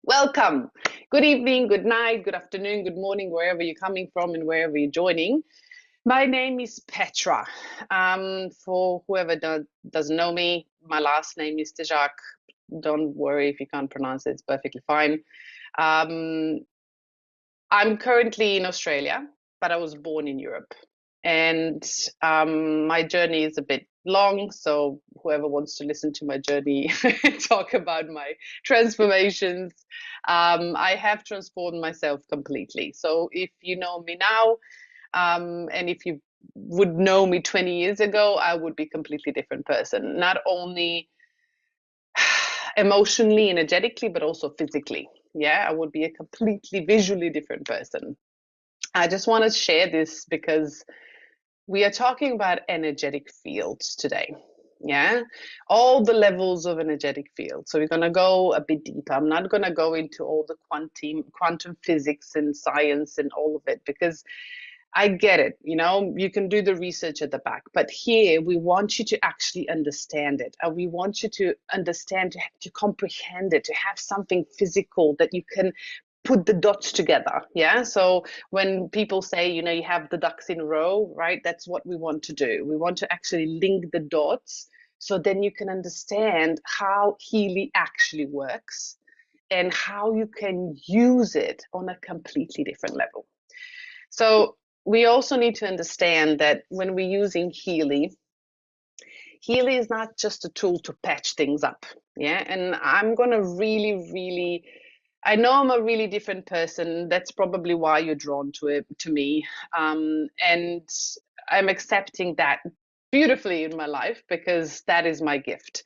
Welcome. Good evening, good night, good afternoon, good morning, wherever you're coming from and wherever you're joining. My name is Petra. For whoever doesn't know me, my last name is Tejak. Don't worry if you can't pronounce it, it's perfectly fine. Um, I'm currently in Australia, but I was born in Europe. And my journey is a bit long, so whoever wants to listen to my journey, talk about my transformations, I have transformed myself completely. So if you know me now, and if you would know me 20 years ago, I would be a completely different person, not only emotionally, energetically, but also physically. Yeah, I would be a completely visually different person. I just want to share this because we are talking about energetic fields today. Yeah, all the levels of energetic field. So we're going to go a bit deeper. I'm not going to go into all the quantum physics and science and all of it because I get it. You can do the research at the back, but here we want you to actually understand it, and we want you to understand, to comprehend it, to have something physical that you can put the dots together. Yeah. So when people say, you have the ducks in a row, right? That's what we want to do. We want to actually link the dots so then you can understand how Healy actually works and how you can use it on a completely different level. So we also need to understand that when we're using Healy, Healy is not just a tool to patch things up. Yeah. And I'm going to really, I know I'm a really different person. That's probably why you're drawn to me. And I'm accepting that beautifully in my life because that is my gift.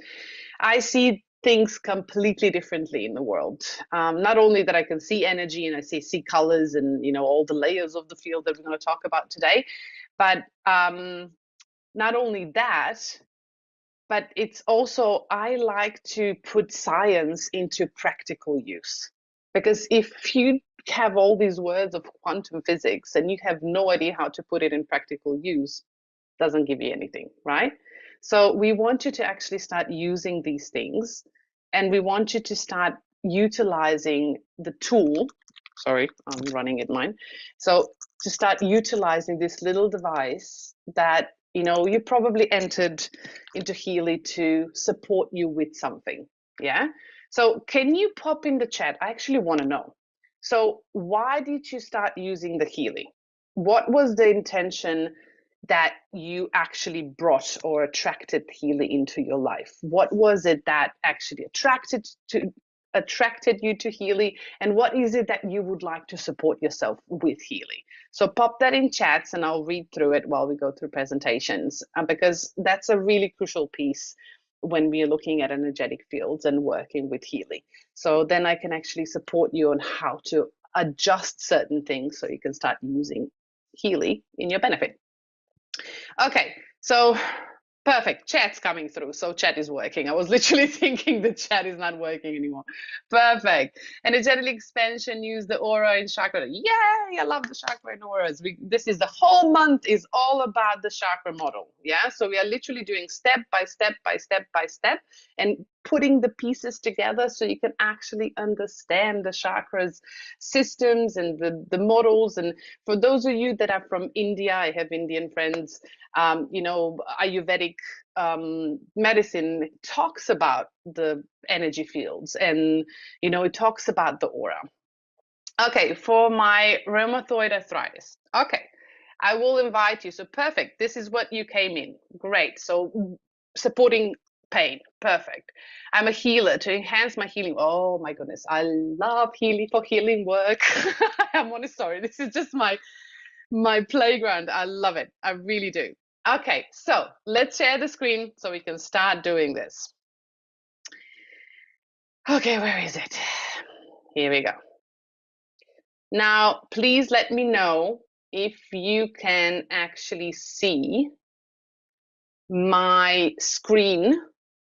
I see things completely differently in the world. Not only that I can see energy and I see colors and all the layers of the field that we're going to talk about today, but not only that, but it's also I like to put science into practical use. Because if you have all these words of quantum physics and you have no idea how to put it in practical use, doesn't give you anything, right? So we want you to actually start using these things, and we want you to start utilizing the tool. Sorry, I'm running it mine. So to start utilizing this little device that you probably entered into Healy to support you with something. Yeah. So can you pop in the chat? I actually want to know. So why did you start using the Healy? What was the intention that you actually brought or attracted Healy into your life? What was it that actually attracted you to Healy, and what is it that you would like to support yourself with Healy? So pop that in chats and I'll read through it while we go through presentations, because that's a really crucial piece when we're looking at energetic fields and working with Healy. So then I can actually support you on how to adjust certain things so you can start using Healy in your benefit. Okay, so perfect. Chat's coming through. So chat is working. I was literally thinking the chat is not working anymore. Perfect. Energetic expansion, use the aura in chakra. Yay! I love the chakra and auras. This is the whole month is all about the chakra model. Yeah. So we are literally doing step by step by step by step and putting the pieces together so you can actually understand the chakras systems and the models. And for those of you that are from India, I have Indian friends, Ayurvedic medicine talks about the energy fields, and it talks about the aura. Okay, for my rheumatoid arthritis. Okay, I will invite you. So perfect. This is what you came in. Great. So supporting pain. Perfect. I'm a healer to enhance my healing. Oh my goodness. I love healing for healing work. I'm honest, sorry. This is just my playground. I love it. I really do. Okay, so let's share the screen so we can start doing this. Okay, where is it? Here we go. Now, please let me know if you can actually see my screen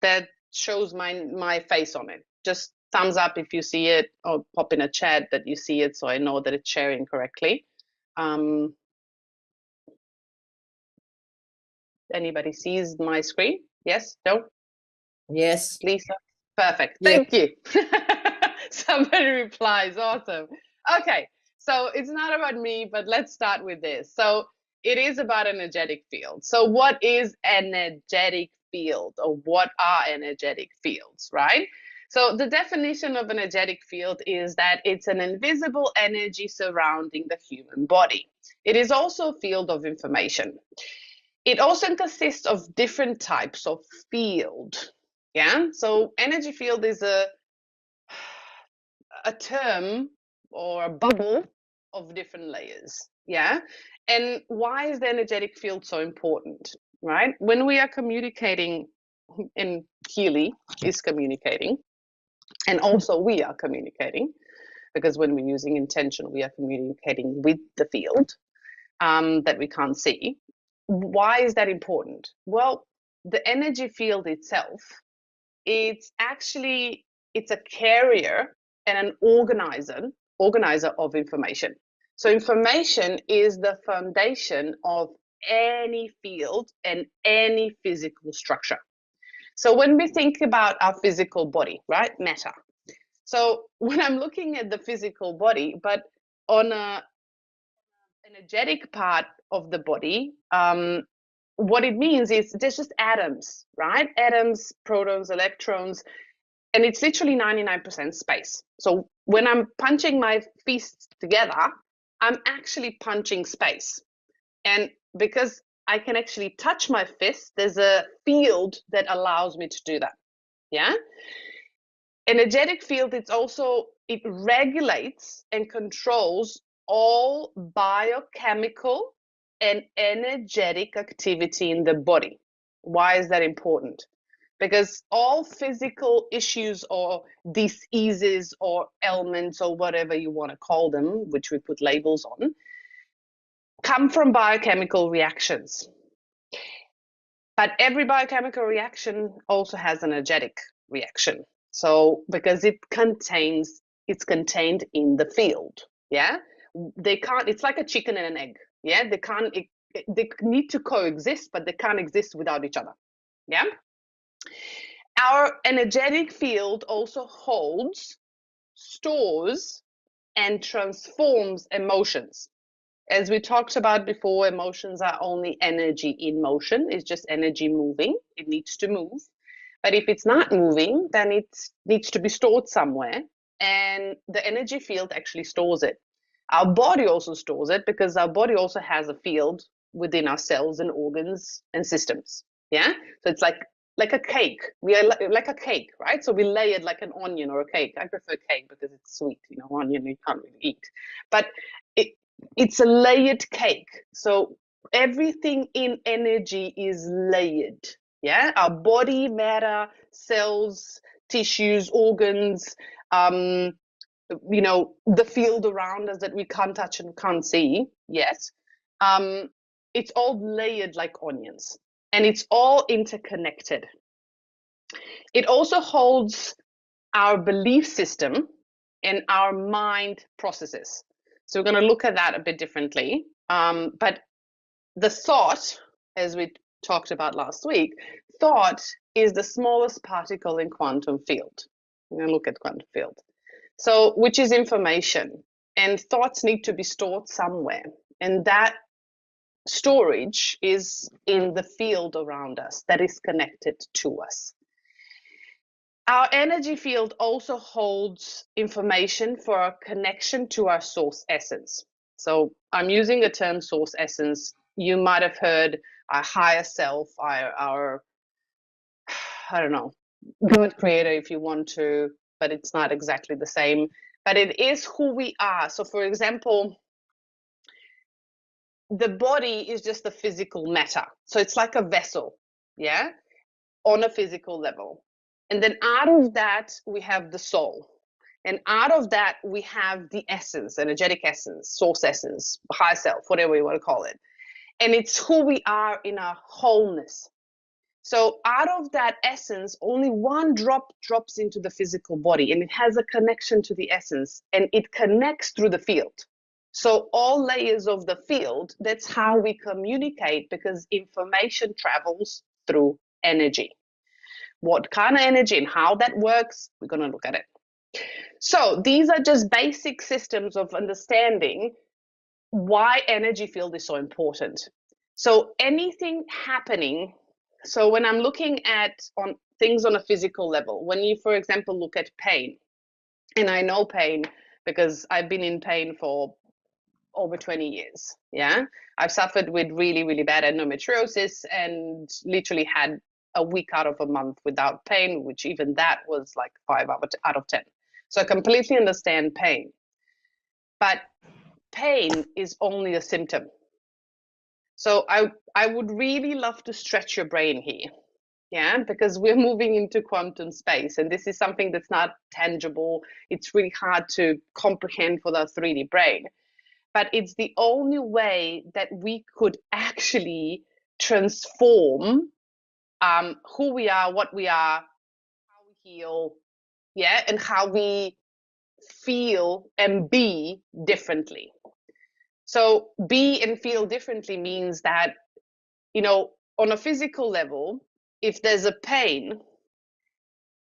that shows my face on it. Just thumbs up if you see it, or pop in a chat that you see it so I know that it's sharing correctly. Anybody sees my screen? Yes? No? Yes. Lisa? Perfect. Yes. Thank you. Somebody replies, awesome. Okay, so it's not about me, but let's start with this. So it is about energetic field. So what is energetic field, or what are energetic fields, right? So the definition of energetic field is that it's an invisible energy surrounding the human body. It is also a field of information. It also consists of different types of field. Yeah, so energy field is a term or a bubble of different layers. Yeah. And why is the energetic field so important? Right? When we are communicating, and Healy is communicating, and also we are communicating, because when we're using intention, we are communicating with the field that we can't see. Why is that important? Well, the energy field itself, it's actually, it's a carrier and an organizer of information. So information is the foundation of any field and any physical structure. So when we think about our physical body, right, matter. So when I'm looking at the physical body, but on a energetic part of the body, what it means is there's just atoms, right? Atoms, protons, electrons, and it's literally 99% space. So when I'm punching my fists together, I'm actually punching space. And because I can actually touch my fist, there's a field that allows me to do that. Yeah. Energetic field, it regulates and controls all biochemical and energetic activity in the body. Why is that important? Because all physical issues or diseases or ailments or whatever you want to call them, which we put labels on, come from biochemical reactions. But every biochemical reaction also has an energetic reaction. So because it's contained in the field. Yeah. They can't, it's like a chicken and an egg. Yeah. They need to coexist, but they can't exist without each other. Yeah. Our energetic field also holds, stores, and transforms emotions. As we talked about before, emotions are only energy in motion. It's just energy moving. It needs to move. But if it's not moving, then it needs to be stored somewhere. And the energy field actually stores it. Our body also stores it, because our body also has a field within our cells and organs and systems. Yeah. So it's like a cake. We are like a cake, right? So we lay it like an onion or a cake. I prefer cake because it's sweet. Onion you can't really eat. But it's a layered cake. So everything in energy is layered. Yeah. Our body, matter, cells, tissues, organs, the field around us that we can't touch and can't see yet. It's all layered like onions, and it's all interconnected. It also holds our belief system and our mind processes. So we're going to look at that a bit differently. But the thought, as we talked about last week, thought is the smallest particle in quantum field. We're going to look at quantum field. So, which is information, and thoughts need to be stored somewhere. And that storage is in the field around us that is connected to us. Our energy field also holds information for our connection to our source essence. So I'm using the term source essence. You might have heard our higher self, our I don't know, God creator if you want to, but it's not exactly the same. But it is who we are. So for example, the body is just a physical matter. So it's like a vessel, yeah, on a physical level. And then out of that, we have the soul. And out of that, we have the essence, energetic essence, source essence, higher self, whatever you want to call it. And it's who we are in our wholeness. So out of that essence, only one drop drops into the physical body, and it has a connection to the essence, and it connects through the field. So all layers of the field, that's how we communicate, because information travels through energy. What kind of energy and how that works, we're going to look at it. So these are just basic systems of understanding why energy field is so important. So anything happening, so when I'm looking at on things on a physical level, when you, for example, look at pain, and I know pain because I've been in pain for over 20 years. Yeah. I've suffered with really, really bad endometriosis and literally had a week out of a month without pain, which even that was like 5 out of 10. So I completely understand pain. But pain is only a symptom. So I would really love to stretch your brain here. Yeah, because we're moving into quantum space, and this is something that's not tangible. It's really hard to comprehend for the 3D brain. But it's the only way that we could actually transform who we are, what we are, how we heal, yeah, and how we feel and be differently. So be and feel differently means that, on a physical level, if there's a pain,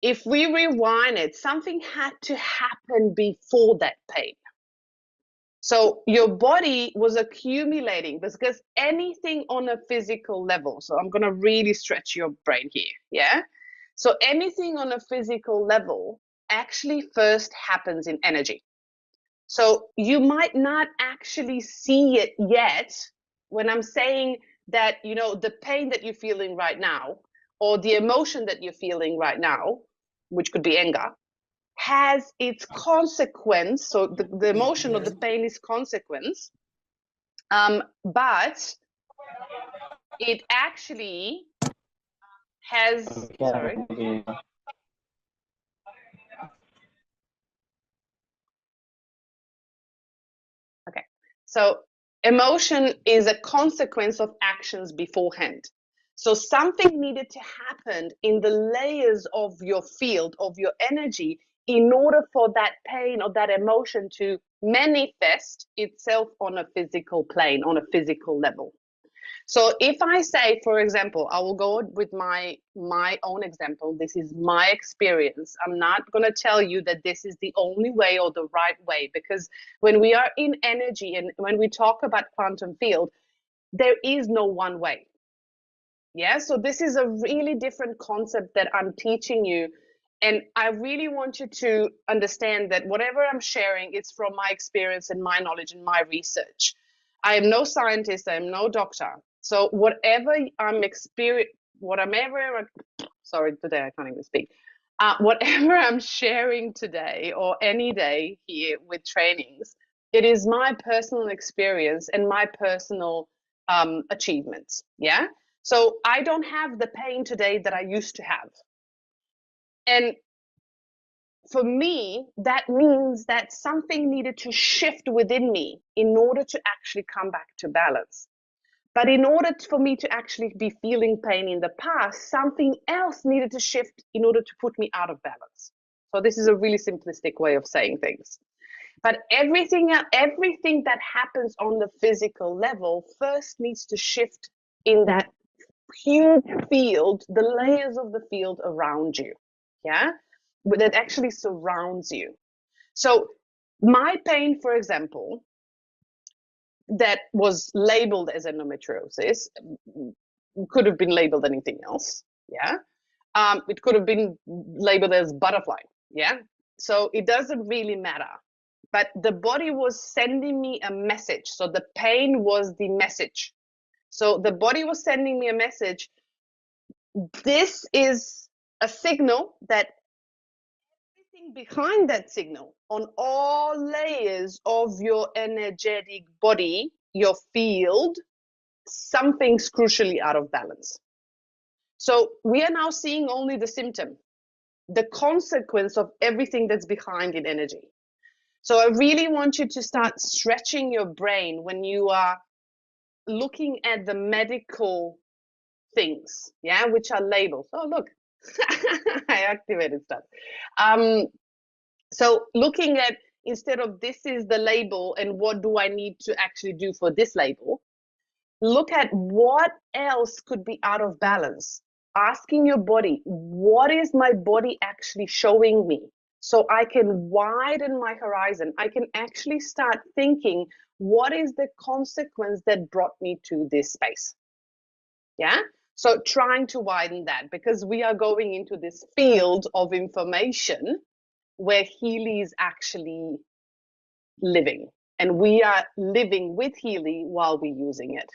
if we rewind it, something had to happen before that pain. So your body was accumulating, because anything on a physical level, so I'm going to really stretch your brain here. Yeah. So anything on a physical level actually first happens in energy. So you might not actually see it yet when I'm saying that, the pain that you're feeling right now, or the emotion that you're feeling right now, which could be anger, has its consequence. So the emotion or the pain is consequence, but it actually has, sorry. Okay. So emotion is a consequence of actions beforehand. So something needed to happen in the layers of your field, of your energy, in order for that pain or that emotion to manifest itself on a physical plane, on a physical level. So if I say, for example, I will go with my own example. This is my experience. I'm not going to tell you that this is the only way or the right way, because when we are in energy and when we talk about quantum field, there is no one way. Yeah, so this is a really different concept that I'm teaching you. And I really want you to understand that whatever I'm sharing, it's from my experience and my knowledge and my research. I am no scientist, I am no doctor. So whatever I'm sorry, today I can't even speak. Whatever I'm sharing today or any day here with trainings, it is my personal experience and my personal achievements. Yeah. So I don't have the pain today that I used to have. And for me, that means that something needed to shift within me in order to actually come back to balance. But in order for me to actually be feeling pain in the past, something else needed to shift in order to put me out of balance. So this is a really simplistic way of saying things. But everything that happens on the physical level first needs to shift in that huge field, the layers of the field around you. Yeah, that actually surrounds you. So my pain, for example, that was labeled as endometriosis, could have been labeled anything else. Yeah. It could have been labeled as butterfly. Yeah. So it doesn't really matter. But the body was sending me a message. So the pain was the message. So the body was sending me a message. This is a signal that everything behind that signal, on all layers of your energetic body, your field, something's crucially out of balance. So we are now seeing only the symptom, the consequence of everything that's behind in energy. So I really want you to start stretching your brain when you are looking at the medical things, yeah, which are labels. Oh, look, I activated stuff. So looking at, instead of this is the label and what do I need to actually do for this label, look at what else could be out of balance. Asking your body, what is my body actually showing me? So I can widen my horizon. I can actually start thinking, what is the consequence that brought me to this space? Yeah. So trying to widen that, because we are going into this field of information where Healy is actually living, and we are living with Healy while we're using it.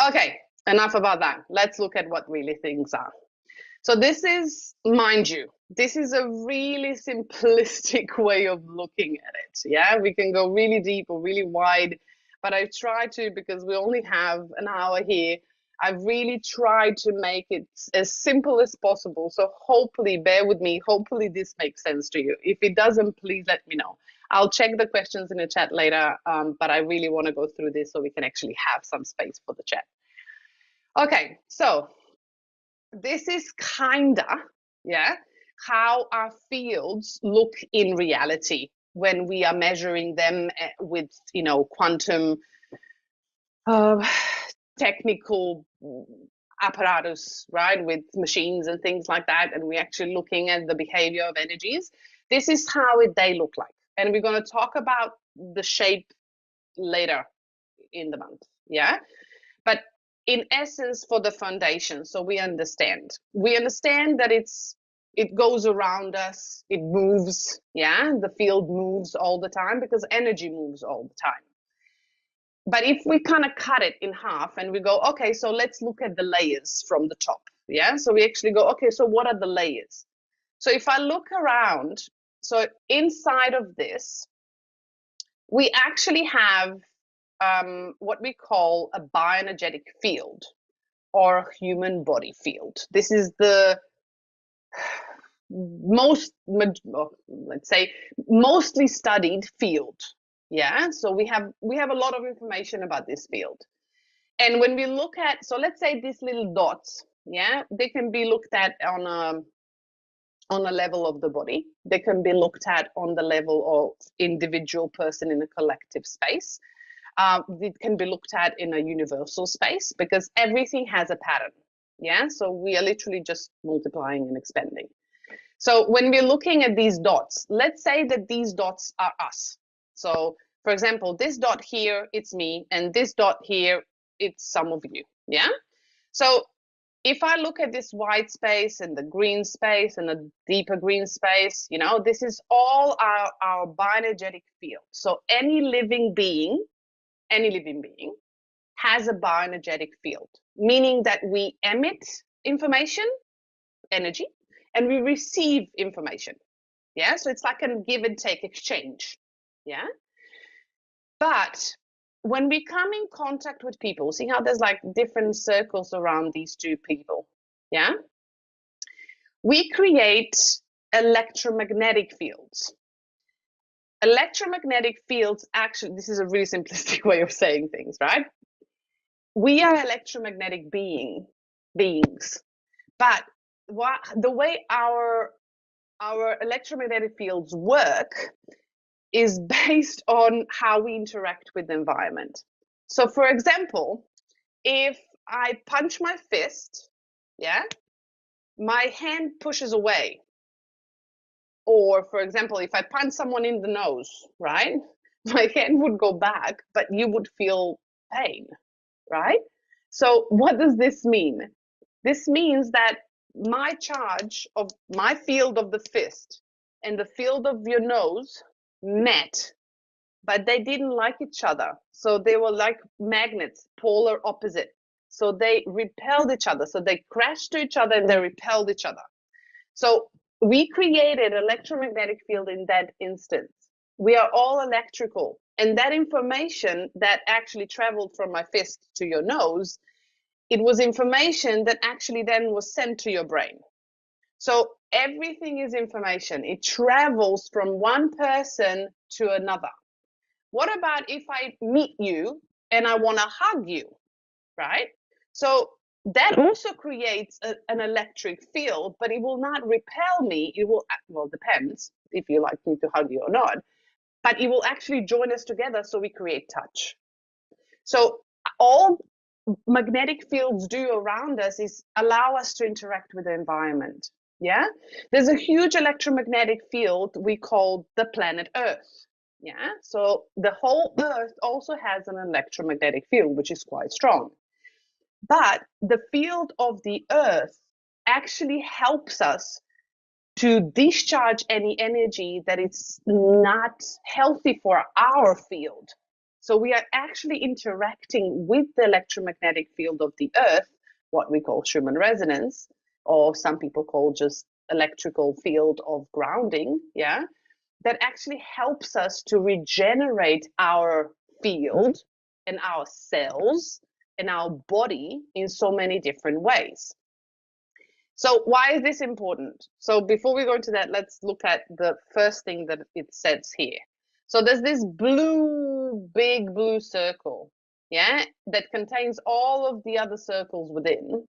Okay, enough about that. Let's look at what really things are. So this is, mind you, this is a really simplistic way of looking at it. Yeah, we can go really deep or really wide, but I try to, because we only have an hour here, I've really tried to make it as simple as possible. So hopefully, bear with me. Hopefully this makes sense to you. If it doesn't, please let me know. I'll check the questions in the chat later, but I really want to go through this so we can actually have some space for the chat. Okay, so this is kinda, yeah, how our fields look in reality when we are measuring them with, quantum technical apparatus, right, with machines and things like that, and we're actually looking at the behavior of energies. This is how they look like, and we're going to talk about the shape later in the month, yeah. But in essence, for the foundation, so we understand that it goes around us, it moves, yeah, the field moves all the time because energy moves all the time. But if we kind of cut it in half and we go, okay, so let's look at the layers from the top, yeah. So we actually go, okay, so what are the layers? So if I look around, so inside of this, we actually have what we call a bioenergetic field or human body field. This is the most, let's say, mostly studied field. Yeah, so we have a lot of information about this field. And when we look at, so let's say these little dots, yeah, they can be looked at on a level of the body. They can be looked at on the level of individual person in a collective space. It can be looked at in a universal space because everything has a pattern. Yeah, so we are literally just multiplying and expanding. So when we're looking at these dots, let's say that these dots are us. So for example, this dot here, it's me, and this dot here, it's some of you. Yeah. So if I look at this white space and the green space and the deeper green space, this is all our bioenergetic field. So any living being has a bioenergetic field, meaning that we emit information, energy, and we receive information. Yeah, so it's like a give and take exchange. Yeah. But when we come in contact with people, see how there's like different circles around these two people. Yeah. We create electromagnetic fields. Electromagnetic fields, actually, this is a really simplistic way of saying things, right? We are electromagnetic beings, but the way our electromagnetic fields work is based on how we interact with the environment. So for example, if I punch my fist, yeah, my hand pushes away. Or for example, if I punch someone in the nose, right, my hand would go back, but you would feel pain, right? So what does this mean? This means that my charge of my field of the fist and the field of your nose met, but they didn't like each other. So they were like magnets, polar opposite. So they repelled each other. So they crashed to each other and they repelled each other. So we created an electromagnetic field in that instance. We are all electrical. And that information that actually traveled from my fist to your nose, it was information that actually then was sent to your brain. So everything is information. It travels from one person to another. What about if I meet you and I want to hug you, right? So that also creates an electric field, but it will not repel me. It will, well, depends if you like me to hug you or not, but it will actually join us together so we create touch. So all magnetic fields do around us is allow us to interact with the environment. Yeah, there's a huge electromagnetic field we call the planet Earth. Yeah, so the whole Earth also has an electromagnetic field, which is quite strong. But the field of the Earth actually helps us to discharge any energy that is not healthy for our field. So we are actually interacting with the electromagnetic field of the Earth, what we call Schumann resonance, or some people call just electrical field of grounding, yeah, that actually helps us to regenerate our field and our cells and our body in so many different ways. So why is this important? So before we go into that, let's look at the first thing that it says here. So there's this big blue circle, yeah, that contains all of the other circles within.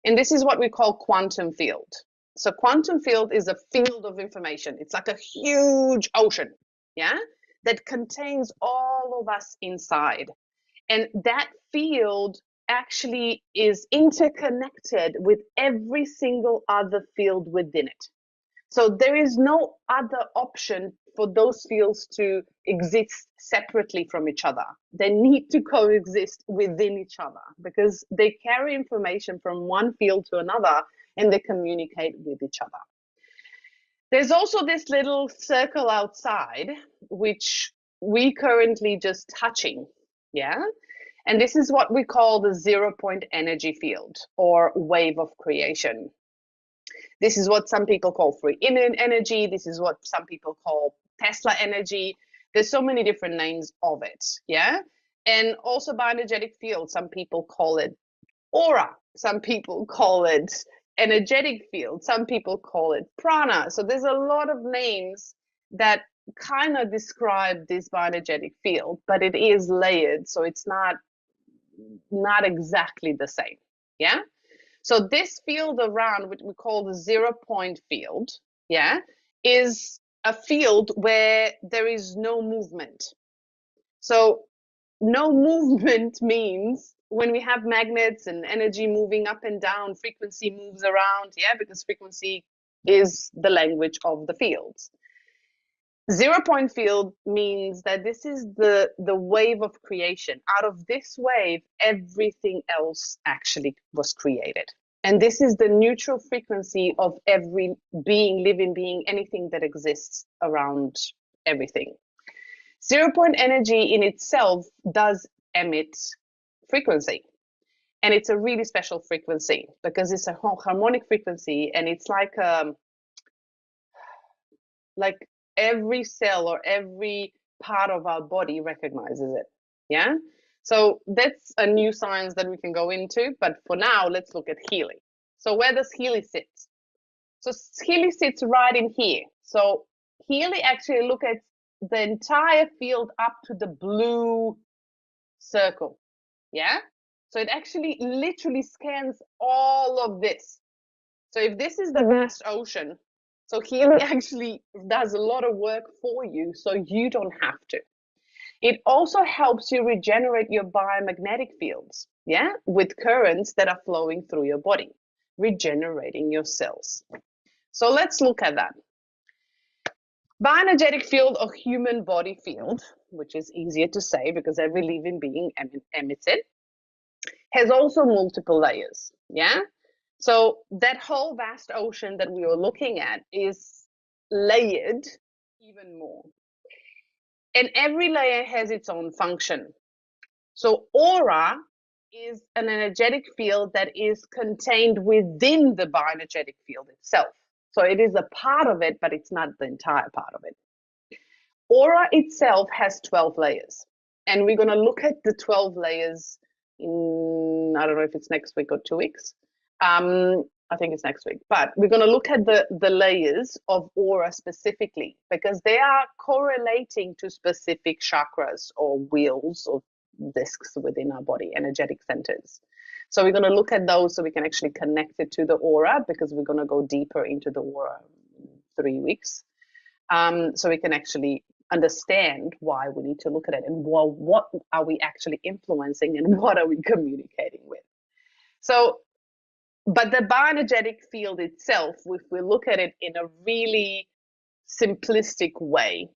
And this is what we call quantum field. So quantum field is a field of information. It's like a huge ocean, yeah, that contains all of us inside. And that field actually is interconnected with every single other field within it. So there is no other option for those fields to exist separately from each other. They need to coexist within each other because they carry information from one field to another and they communicate with each other. There's also this little circle outside, which we currently just touching, yeah? And this is what we call the 0 point energy field or wave of creation. This is what some people call free energy. This is what some people call Tesla energy. There's so many different names of it, yeah? And also bioenergetic field, some people call it aura. Some people call it energetic field. Some people call it prana. So there's a lot of names that kind of describe this bioenergetic field, but it is layered, so it's not exactly the same. Yeah. So this field around, which we call the 0 point field, yeah, is a field where there is no movement. So no movement means when we have magnets and energy moving up and down, frequency moves around, yeah, because frequency is the language of the fields. 0 point field means that this is the wave of creation. Out of this wave, everything else actually was created. And this is the neutral frequency of every being, living being, anything that exists around everything. 0 point energy in itself does emit frequency. And it's a really special frequency because it's a harmonic frequency and it's like every cell or every part of our body recognizes it. Yeah. So that's a new science that we can go into. But for now, let's look at Healy. So where does Healy sit? So Healy sits right in here. So Healy actually look at the entire field up to the blue circle. Yeah. So it actually literally scans all of this. So if this is the vast ocean, so Healy actually does a lot of work for you so you don't have to. It also helps you regenerate your biomagnetic fields, yeah, with currents that are flowing through your body, regenerating your cells. So let's look at that. Bioenergetic field or human body field, which is easier to say because every living being emits it, has also multiple layers, yeah? So that whole vast ocean that we were looking at is layered even more. And every layer has its own function. So aura is an energetic field that is contained within the bioenergetic field itself. So it is a part of it, but it's not the entire part of it. Aura itself has 12 layers. And we're going to look at the 12 layers in, I don't know if it's next week or 2 weeks. I think it's next week. But we're going to look at the layers of aura specifically because they are correlating to specific chakras or wheels or discs within our body, energetic centers. So we're going to look at those so we can actually connect it to the aura because we're going to go deeper into the aura in 3 weeks. So we can actually understand why we need to look at it and what are we actually influencing and what are we communicating with. So But the bioenergetic field itself, if we look at it in a really simplistic way,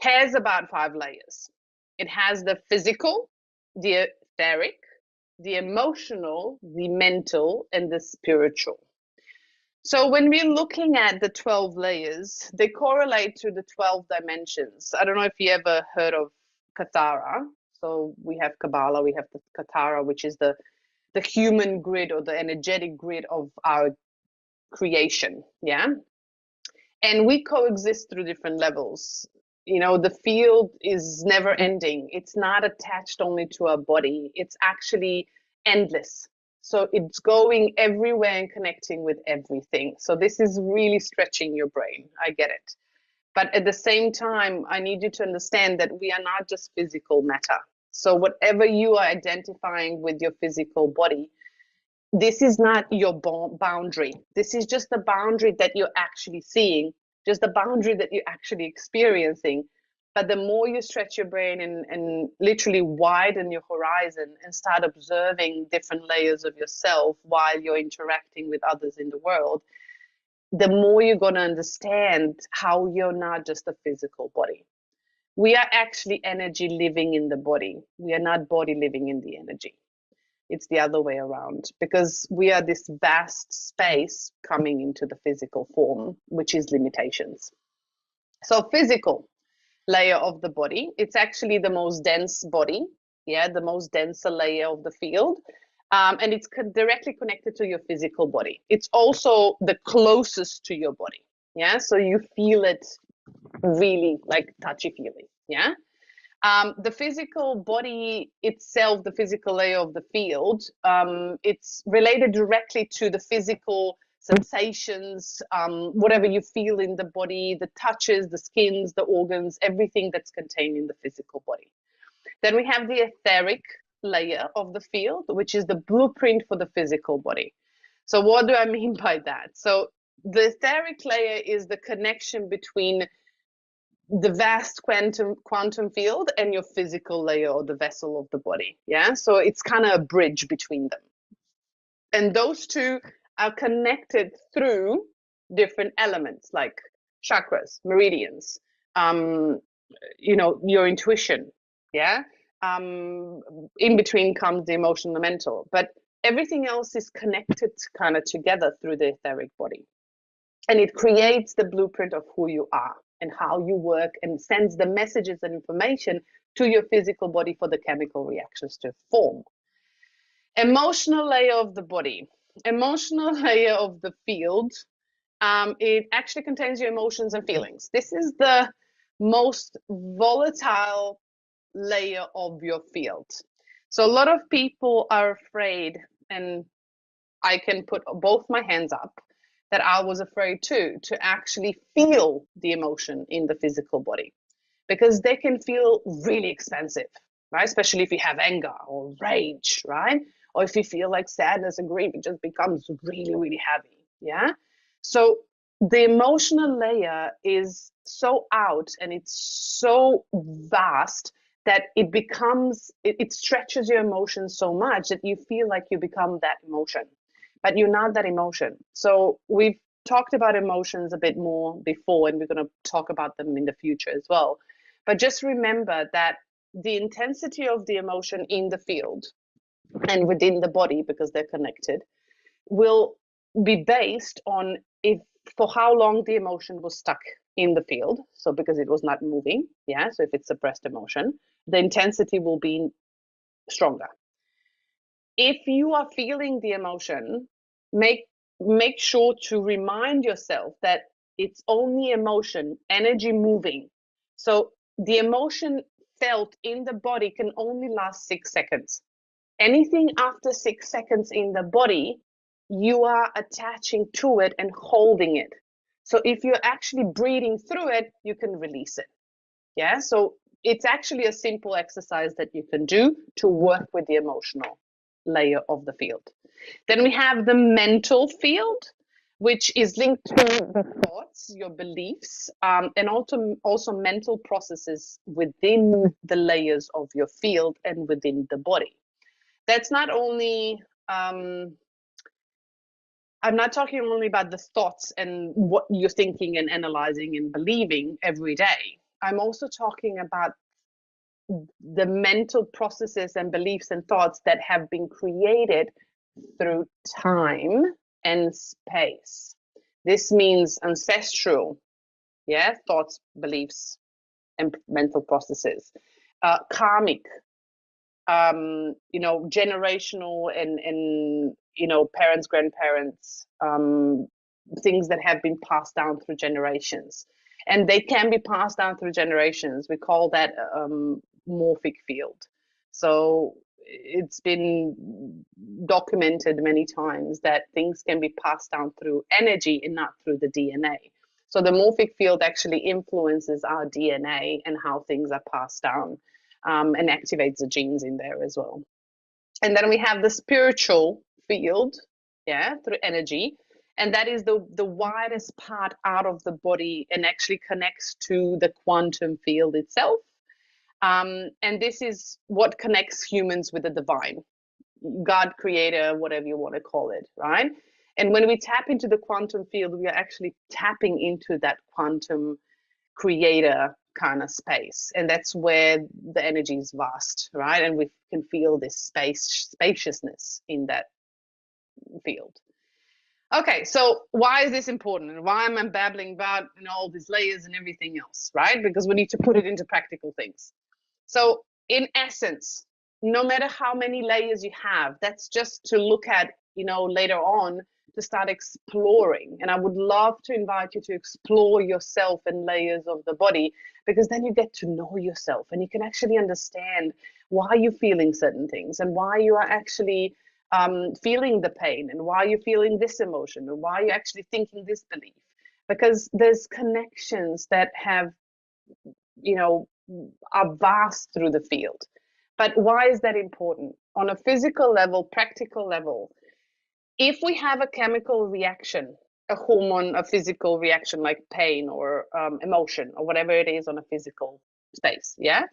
has about 5 layers. It has the physical, the etheric, the emotional, the mental, and the spiritual. So when we're looking at the 12 layers, they correlate to the 12 dimensions. I don't know if you ever heard of Kathara. So we have Kabbalah, we have the Kathara, which is the human grid or the energetic grid of our creation. Yeah. And we coexist through different levels. You know, the field is never ending. It's not attached only to our body, it's actually endless. So it's going everywhere and connecting with everything. So this is really stretching your brain. I get it. But at the same time, I need you to understand that we are not just physical matter. So whatever you are identifying with your physical body, this is not your boundary. This is just the boundary that you're actually seeing, just the boundary that you're actually experiencing. But the more you stretch your brain and literally widen your horizon and start observing different layers of yourself while you're interacting with others in the world, the more you're going to understand how you're not just a physical body. We are actually energy living in the body. We are not body living in the energy. It's the other way around, because we are this vast space coming into the physical form, which is limitations. So physical layer of the body, it's actually the most dense body, yeah, the most denser layer of the field. And it's directly connected to your physical body. It's also the closest to your body, yeah, so you feel it really like touchy feely, yeah. The physical body itself, the physical layer of the field, it's related directly to the physical sensations, whatever you feel in the body, the touches, the skins, the organs, everything that's contained in the physical body. Then we have the etheric layer of the field, which is the blueprint for the physical body. So what do I mean by that? So the etheric layer is the connection between the vast quantum field and your physical layer or the vessel of the body. Yeah, so it's kind of a bridge between them, and those two are connected through different elements like chakras, meridians, um your intuition. Yeah. um in between comes the emotional and mental, but everything else is connected kind of together through the etheric body, and it creates the blueprint of who you are and how you work, and sends the messages and information to your physical body for the chemical reactions to form. Emotional layer of the body, emotional layer of the field, it actually contains your emotions and feelings. This is the most volatile layer of your field. So a lot of people are afraid, and I can put both my hands up, that I was afraid too, to actually feel the emotion in the physical body, because they can feel really expensive, right? Especially if you have anger or rage, right? Or if you feel like sadness and grief, it just becomes really, really heavy. Yeah. So the emotional layer is so out and it's so vast that it stretches your emotions so much that you feel like you become that emotion, but you're not that emotion. So we've talked about emotions a bit more before, and we're going to talk about them in the future as well. But just remember that the intensity of the emotion in the field and within the body, because they're connected, will be based on if for how long the emotion was stuck in the field. So because it was not moving, yeah. So if it's suppressed emotion, the intensity will be stronger. If you are feeling the emotion, make make sure to remind yourself that it's only emotion, energy moving. So the emotion felt in the body can only last 6 seconds. Anything after 6 seconds in the body, you are attaching to it and holding it. So if you're actually breathing through it, you can release it. Yeah. So it's actually a simple exercise that you can do to work with the emotional layer of the field. Then we have the mental field, which is linked to the thoughts, your beliefs, and also mental processes within the layers of your field and within the body. That's not only I'm not talking only about the thoughts and what you're thinking and analyzing and believing every day. I'm also talking about the mental processes and beliefs and thoughts that have been created through time and space. This means ancestral, yeah, thoughts, beliefs, and mental processes, karmic, generational and parents, grandparents, things that have been passed down through generations, and they can be passed down through generations. We call that morphic field. So it's been documented many times that things can be passed down through energy and not through the DNA. So the morphic field actually influences our DNA and how things are passed down, and activates the genes in there as well. And then we have the spiritual field, yeah, through energy. And that is the widest part out of the body and actually connects to the quantum field itself. And this is what connects humans with the divine, God, creator, whatever you want to call it, right? And when we tap into the quantum field, we are actually tapping into that quantum creator kind of space, and that's where the energy is vast, right? And we can feel this spaciousness in that field. Okay, so why is this important, and why am I babbling about all these layers and everything else, right? Because we need to put it into practical things. So in essence, no matter how many layers you have, that's just to look at, later on, to start exploring. And I would love to invite you to explore yourself and layers of the body, because then you get to know yourself and you can actually understand why you're feeling certain things and why you are actually feeling the pain and why you're feeling this emotion and why you're actually thinking this belief. Because there's connections that have, are vast through the field. But why is that important? On a physical level, practical level, if we have a chemical reaction, a hormone, a physical reaction like pain or emotion or whatever it is on a physical space, yeah,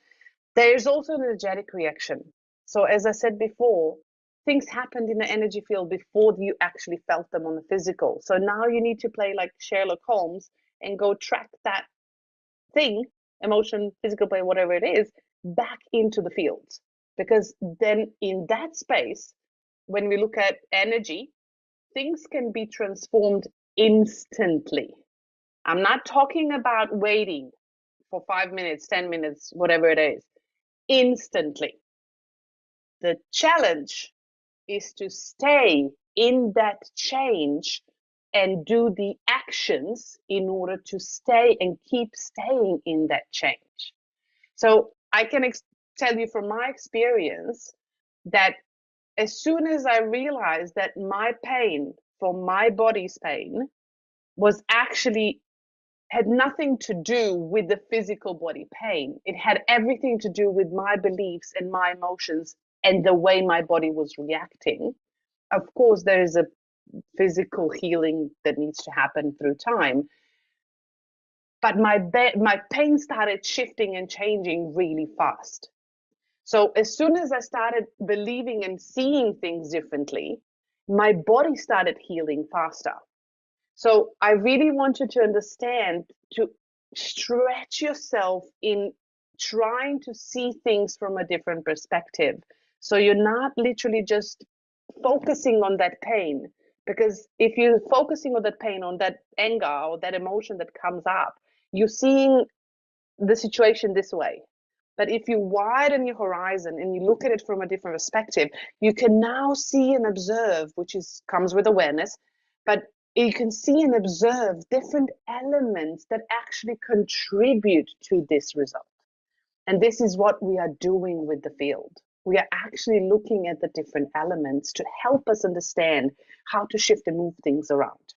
there's also an energetic reaction. So as I said before, things happened in the energy field before you actually felt them on the physical. So now you need to play like Sherlock Holmes and go track that thing, emotion, physical pain, whatever it is, back into the fields. Because then in that space, when we look at energy, things can be transformed instantly. I'm not talking about waiting for 5 minutes, 10 minutes, whatever it is, instantly. The challenge is to stay in that change and do the actions in order to stay and keep staying in that change. So I can tell you from my experience that as soon as I realized that my pain from my body's pain was actually had nothing to do with the physical body pain. It had everything to do with my beliefs and my emotions and the way my body was reacting. Of course, there is a physical healing that needs to happen through time. But my pain started shifting and changing really fast. So as soon as I started believing and seeing things differently, my body started healing faster. So I really want you to understand to stretch yourself in trying to see things from a different perspective. So you're not literally just focusing on that pain. Because if you're focusing on that pain, on that anger or that emotion that comes up, you're seeing the situation this way. But if you widen your horizon and you look at it from a different perspective, you can now see and observe, which comes with awareness, but you can see and observe different elements that actually contribute to this result. And this is what we are doing with the field. We are actually looking at the different elements to help us understand how to shift and move things around.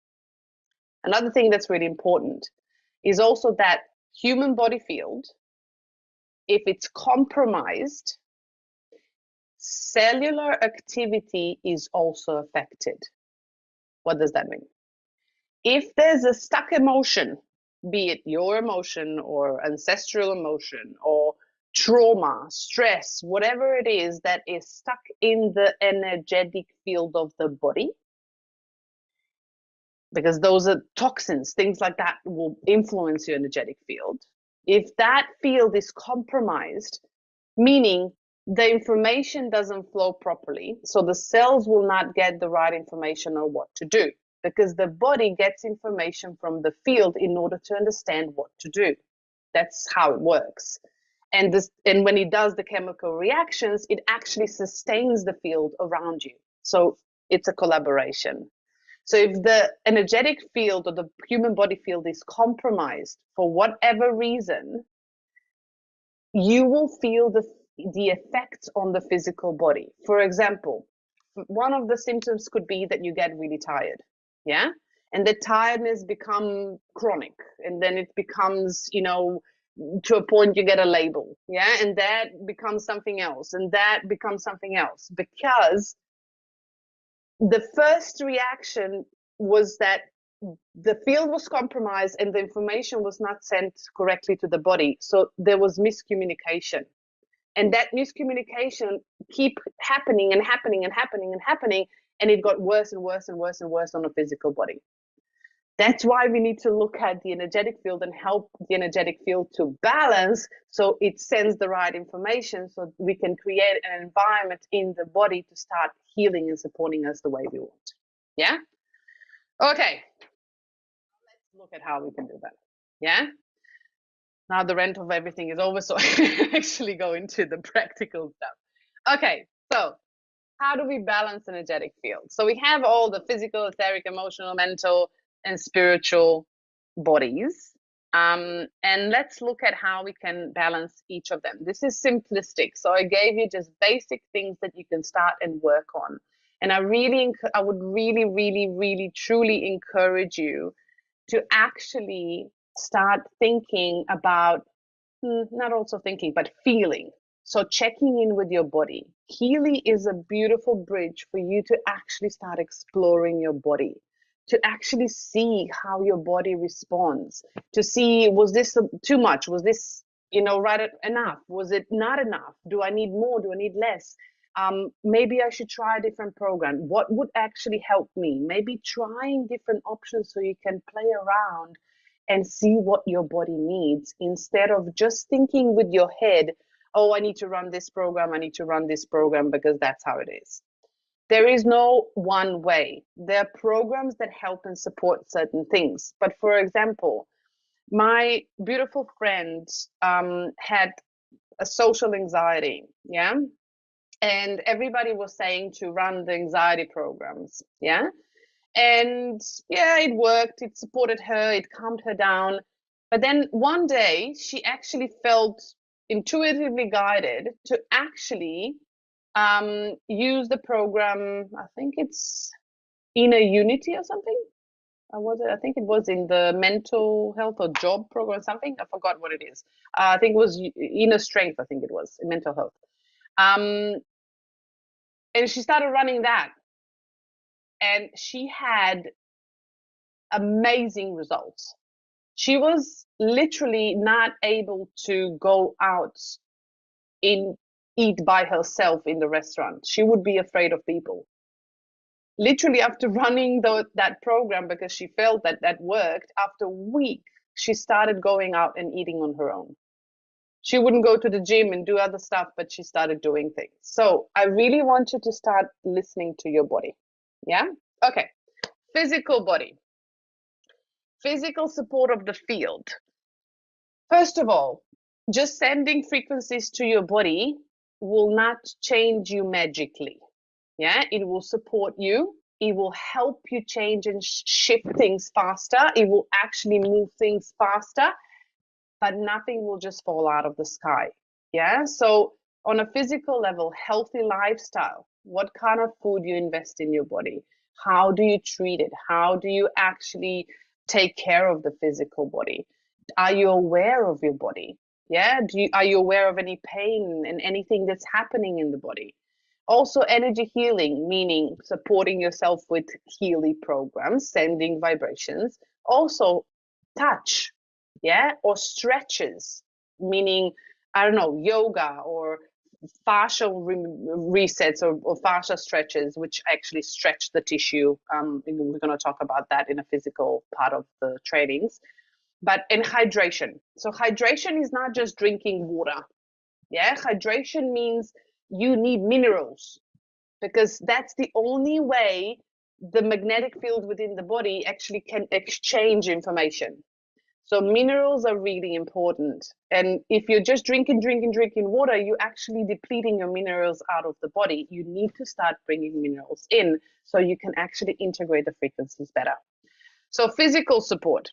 Another thing that's really important is also that human body field, if it's compromised, cellular activity is also affected. What does that mean? If there's a stuck emotion, be it your emotion or ancestral emotion or trauma, stress, whatever it is that is stuck in the energetic field of the body, because those are toxins, things like that will influence your energetic field. If that field is compromised, meaning the information doesn't flow properly, so the cells will not get the right information on what to do, because the body gets information from the field in order to understand what to do. That's how it works. And when it does the chemical reactions, it actually sustains the field around you. So it's a collaboration. So if the energetic field or the human body field is compromised for whatever reason, you will feel the effects on the physical body. For example, one of the symptoms could be that you get really tired, yeah? And the tiredness become chronic, and then it becomes, to a point you get a label, yeah? And that becomes something else, and that becomes something else, because the first reaction was that the field was compromised and the information was not sent correctly to the body. So there was miscommunication. And that miscommunication keep happening and happening and happening and happening, and it got worse and worse and worse and worse on the physical body. That's why we need to look at the energetic field and help the energetic field to balance, so it sends the right information, so we can create an environment in the body to start healing and supporting us the way we want. Yeah? Okay. Let's look at how we can do that. Yeah? Now the rent of everything is over, so I can actually go into the practical stuff. Okay, so how do we balance energetic fields? So we have all the physical, etheric, emotional, mental, and spiritual bodies. And let's look at how we can balance each of them. This is simplistic. So I gave you just basic things that you can start and work on. And I would really, really, really, truly encourage you to actually start thinking about, not also thinking, but feeling. So checking in with your body. Healy is a beautiful bridge for you to actually start exploring your body, to actually see how your body responds, to see, was this too much? Was this, right enough? Was it not enough? Do I need more? Do I need less? Maybe I should try a different program. What would actually help me? Maybe trying different options so you can play around and see what your body needs, instead of just thinking with your head, oh, I need to run this program, I need to run this program because that's how it is. There is no one way. There are programs that help and support certain things. But for example, my beautiful friend had a social anxiety, yeah? And everybody was saying to run the anxiety programs, yeah? And yeah, it worked, it supported her, it calmed her down. But then one day she actually felt intuitively guided to actually use the program. I think it's Inner Unity or something. Was it? I think it was in the mental health or job program or something. I forgot what it is. I think it was Inner Strength. I think it was in mental health. And she started running that, and she had amazing results. She was literally not able to go out and eat by herself in the restaurant. She would be afraid of people. Literally, after running that program, because she felt that worked, after a week, she started going out and eating on her own. She wouldn't go to the gym and do other stuff, but she started doing things. So I really want you to start listening to your body. Yeah? Okay. Physical body. Physical support of the field. First of all, just sending frequencies to your body will not change you magically. Yeah, it will support you. It will help you change and shift things faster. It will actually move things faster, but nothing will just fall out of the sky. Yeah, so on a physical level, healthy lifestyle, what kind of food you invest in your body? How do you treat it? How do you actually take care of the physical body? Are you aware of your body? Yeah, are you aware of any pain and anything that's happening in the body? Also, energy healing, meaning supporting yourself with Healy programs, sending vibrations. Also, touch, yeah, or stretches, meaning, I don't know, yoga or fascial resets or fascia stretches, which actually stretch the tissue. And we're going to talk about that in a physical part of the trainings. But in hydration. So hydration is not just drinking water. Yeah, hydration means you need minerals, because that's the only way the magnetic field within the body actually can exchange information. So minerals are really important. And if you're just drinking water, you're actually depleting your minerals out of the body. You need to start bringing minerals in so you can actually integrate the frequencies better. So physical support.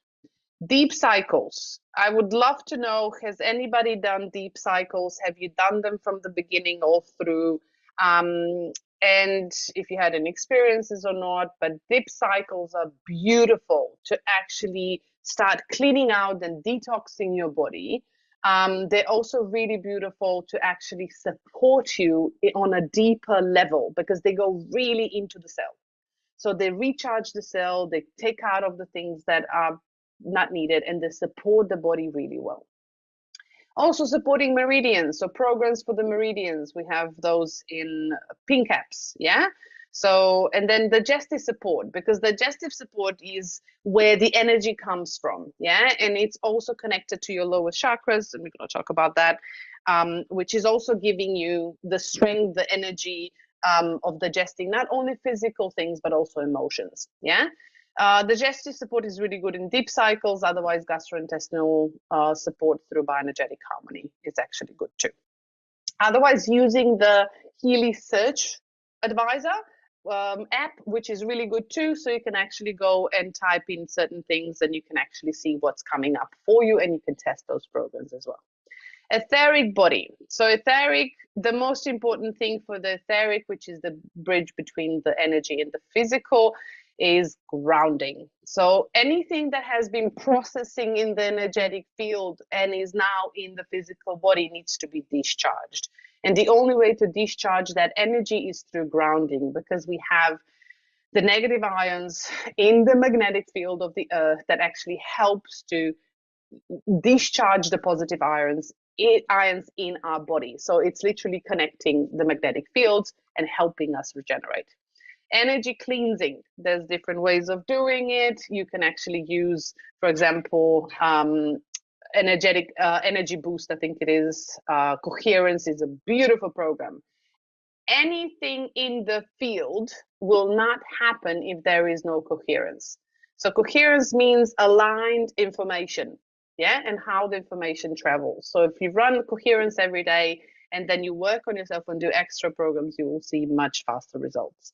Deep cycles. I would love to know, has anybody done deep cycles? Have you done them from the beginning all through? And if you had any experiences or not, but deep cycles are beautiful to actually start cleaning out and detoxing your body. They're also really beautiful to actually support you on a deeper level, because they go really into the cell. So they recharge the cell, they take out of the things that are not needed, and they support the body really well. Also supporting meridians, so programs for the meridians. We have those in pink apps, yeah? So, and then digestive support, because digestive support is where the energy comes from, yeah? And it's also connected to your lower chakras, and we're gonna talk about that, which is also giving you the strength, the energy of digesting not only physical things, but also emotions, yeah? Digestive support is really good in deep cycles. Otherwise, gastrointestinal support through bioenergetic harmony is actually good too. Otherwise, using the Healy Search Advisor app, which is really good too. So you can actually go and type in certain things and you can actually see what's coming up for you, and you can test those programs as well. Etheric body. So etheric, the most important thing for the etheric, which is the bridge between the energy and the physical, is grounding. So anything that has been processing in the energetic field and is now in the physical body needs to be discharged. And the only way to discharge that energy is through grounding, because we have the negative ions in the magnetic field of the earth that actually helps to discharge the positive ions in our body. So it's literally connecting the magnetic fields and helping us regenerate. Energy cleansing, there's different ways of doing it. You can actually use, for example, energy boost, I think it is. Coherence is a beautiful program. Anything in the field will not happen if there is no coherence. So coherence means aligned information, yeah, and how the information travels. So if you run coherence every day and then you work on yourself and do extra programs, you will see much faster results.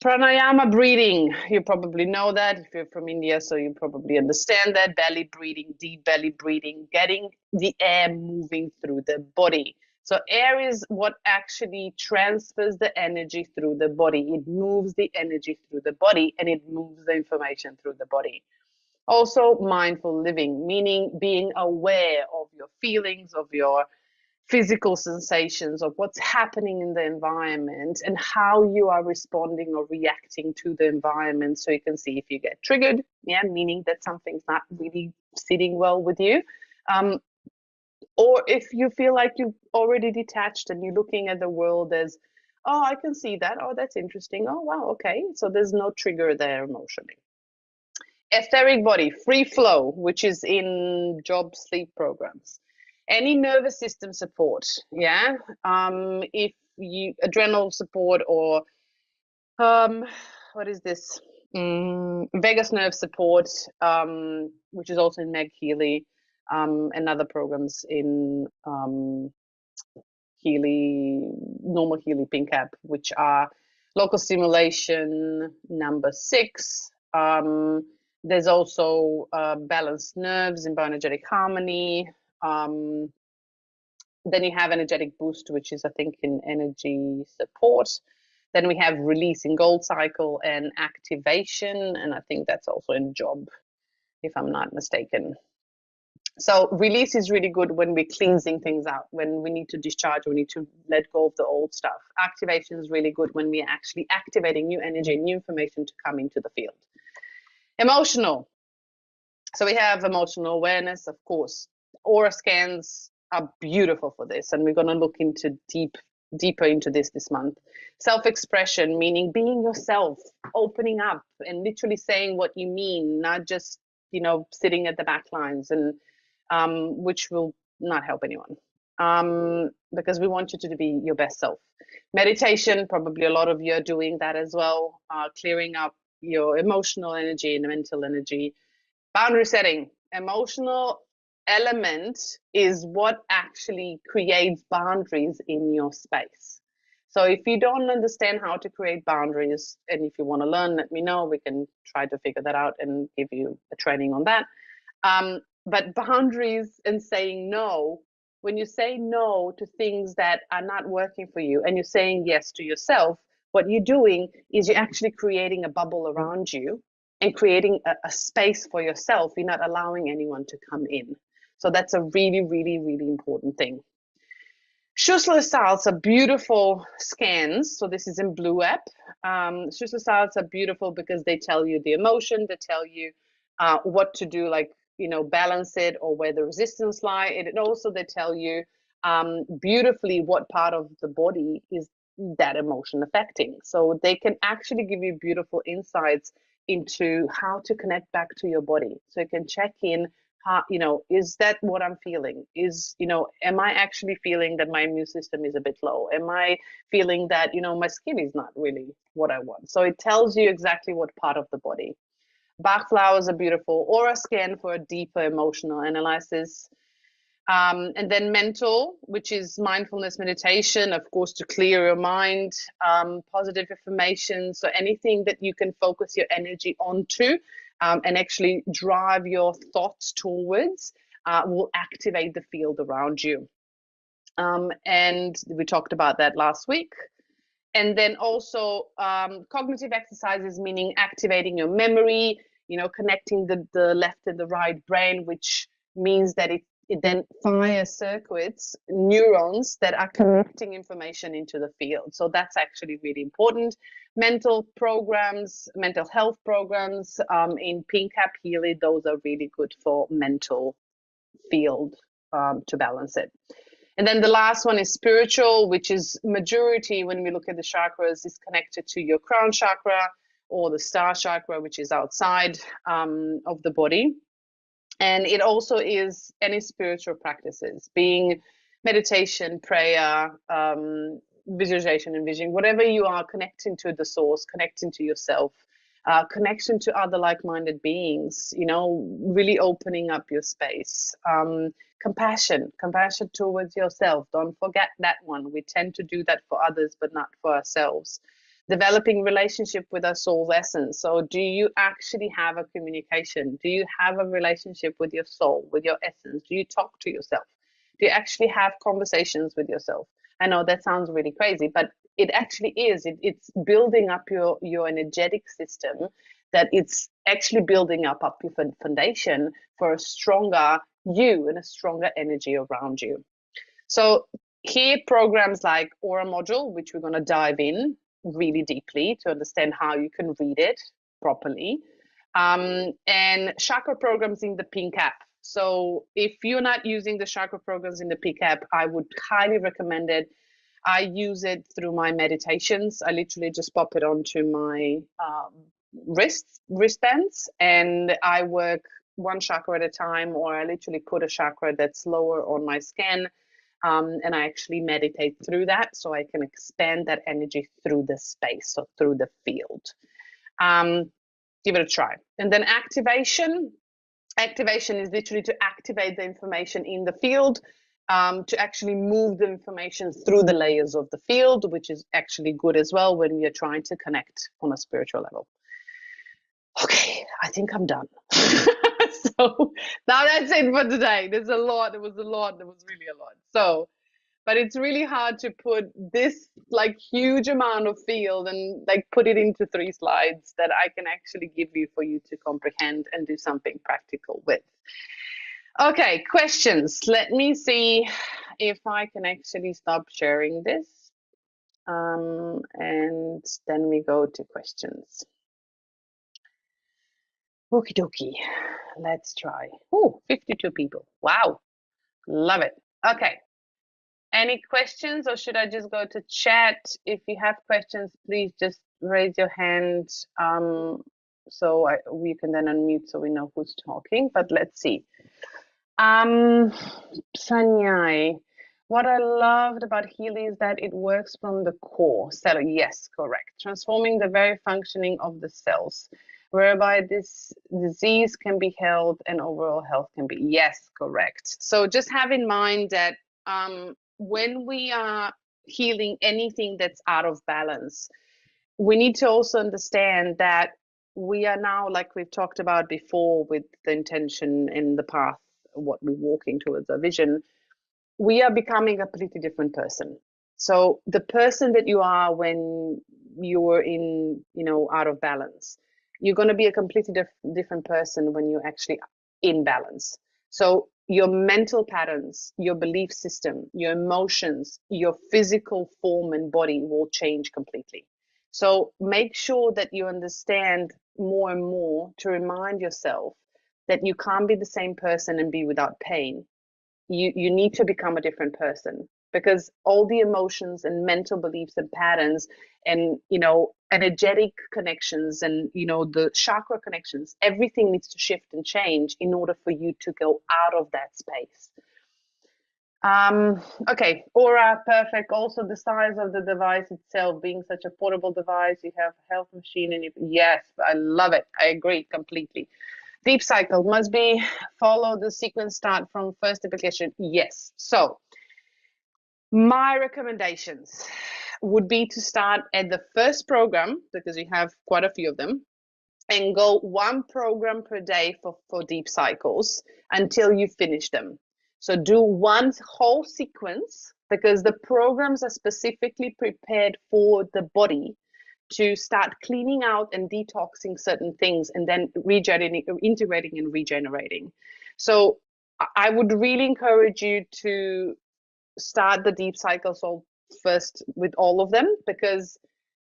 Pranayama breathing, you probably know that if you're from India, so you probably understand that. Belly breathing, deep belly breathing, getting the air moving through the body. So air is what actually transfers the energy through the body. It moves the energy through the body and it moves the information through the body. Also, mindful living, meaning being aware of your feelings, of your physical sensations, of what's happening in the environment and how you are responding or reacting to the environment, so you can see if you get triggered, yeah, meaning that something's not really sitting well with you, or if you feel like you've already detached and you're looking at the world as, oh, I can see that, oh, that's interesting, oh wow, okay, so there's no trigger there emotionally. Etheric body, free flow, which is in job sleep programs. Any nervous system support, yeah. If you adrenal support or what is this? Vagus nerve support, which is also in Meg Healy, and other programs in Healy, normal Healy Pink app, which are local stimulation number 6. There's also balanced nerves in bioenergetic harmony. Then you have energetic boost, which is, I think, in energy support. Then we have release in gold cycle and activation. And I think that's also in job, if I'm not mistaken. So release is really good when we're cleansing things out, when we need to discharge, we need to let go of the old stuff. Activation is really good when we're actually activating new energy, new information to come into the field. Emotional. So we have emotional awareness, of course, aura scans, are beautiful for this, and we're going to look into deeper into this month. Self-expression, meaning being yourself, opening up and literally saying what you mean, not just, sitting at the back lines, and which will not help anyone, because we want you to be your best self. Meditation, probably a lot of you are doing that as well, clearing up your emotional energy and mental energy. Boundary setting, emotional element is what actually creates boundaries in your space. So if you don't understand how to create boundaries, and if you want to learn, let me know. We can try to figure that out and give you a training on that. But boundaries and saying no, when you say no to things that are not working for you and you're saying yes to yourself, what you're doing is you're actually creating a bubble around you and creating a space for yourself. You're not allowing anyone to come in. So that's a really, really, really important thing. Schussler styles are beautiful scans. So this is in Blue app. Schussler styles are beautiful because they tell you the emotion, they tell you what to do, like, balance it, or where the resistance lie. And also they tell you beautifully what part of the body is that emotion affecting. So they can actually give you beautiful insights into how to connect back to your body. So you can check in, how, is that what I'm feeling? Am I actually feeling that my immune system is a bit low? Am I feeling that, my skin is not really what I want? So it tells you exactly what part of the body. Bach flowers are beautiful. Aura scan for a deeper emotional analysis. And then mental, which is mindfulness meditation, of course, to clear your mind, positive affirmation. So anything that you can focus your energy onto and actually drive your thoughts towards will activate the field around you. And we talked about that last week. And then also cognitive exercises, meaning activating your memory, connecting the left and the right brain, which means that it then fires circuits, neurons that are connecting information into the field. So that's actually really important. Mental programs, mental health programs in Pink App Healy, those are really good for mental field to balance it. And then the last one is spiritual, which is majority, when we look at the chakras, is connected to your crown chakra or the star chakra, which is outside of the body. And it also is any spiritual practices, being meditation, prayer, visualization and vision, whatever you are, connecting to the source, connecting to yourself, connection to other like-minded beings, really opening up your space. Compassion towards yourself. Don't forget that one. We tend to do that for others, but not for ourselves. Developing relationship with our soul's essence. So do you actually have a communication? Do you have a relationship with your soul, with your essence? Do you talk to yourself? Do you actually have conversations with yourself? I know that sounds really crazy, but it actually is. It's building up your energetic system, that it's actually building up your foundation for a stronger you and a stronger energy around you. So here, programs like Aura Module, which we're going to dive in really deeply to understand how you can read it properly, and chakra programs in the Pink app. So if you're not using the chakra programs in the Pink app, I would highly recommend it. I use it through my meditations. I literally just pop it onto my wristbands, and I work one chakra at a time, or I literally put a chakra that's lower on my scan, and I actually meditate through that so I can expand that energy through the space, so through the field. Give it a try. And then activation. Activation is literally to activate the information in the field, to actually move the information through the layers of the field, which is actually good as well when we are trying to connect on a spiritual level. Okay, I think I'm done. So now that's it for today. There's a lot. There was really a lot. So, but it's really hard to put this like huge amount of field and like put it into 3 slides that I can actually give you for you to comprehend and do something practical with. Okay, questions. Let me see if I can actually stop sharing this. And then we go to questions. Okie dokie. Let's try. Oh, 52 people. Wow. Love it. Okay. Any questions, or should I just go to chat? If you have questions, please just raise your hand, so we can then unmute so we know who's talking. But let's see. Sanyai, what I loved about Healy is that it works from the core. So yes, correct. Transforming the very functioning of the cells, whereby this disease can be held and overall health can be. Yes, correct. So just have in mind that when we are healing anything that's out of balance, we need to also understand that we are now, like we've talked about before, with the intention in the path, what we're walking towards our vision, we are becoming a completely different person. So the person that you are when you're in, out of balance, you're going to be a completely different person when you're actually in balance. So your mental patterns, your belief system, your emotions, your physical form and body will change completely. So make sure that you understand more and more to remind yourself that you can't be the same person and be without pain. You need to become a different person, because all the emotions and mental beliefs and patterns and energetic connections and the chakra connections, everything needs to shift and change in order for you to go out of that space. Okay, aura, perfect. Also, the size of the device itself being such a portable device, you have a health machine, and yes, I love it. I agree completely. Deep cycle must be follow the sequence, start from first application. Yes. So my recommendations would be to start at the first program, because you have quite a few of them, and go one program per day for deep cycles until you finish them. So do one whole sequence, because the programs are specifically prepared for the body to start cleaning out and detoxing certain things and then regenerating, integrating and regenerating. So I would really encourage you to start the deep cycles first with all of them, because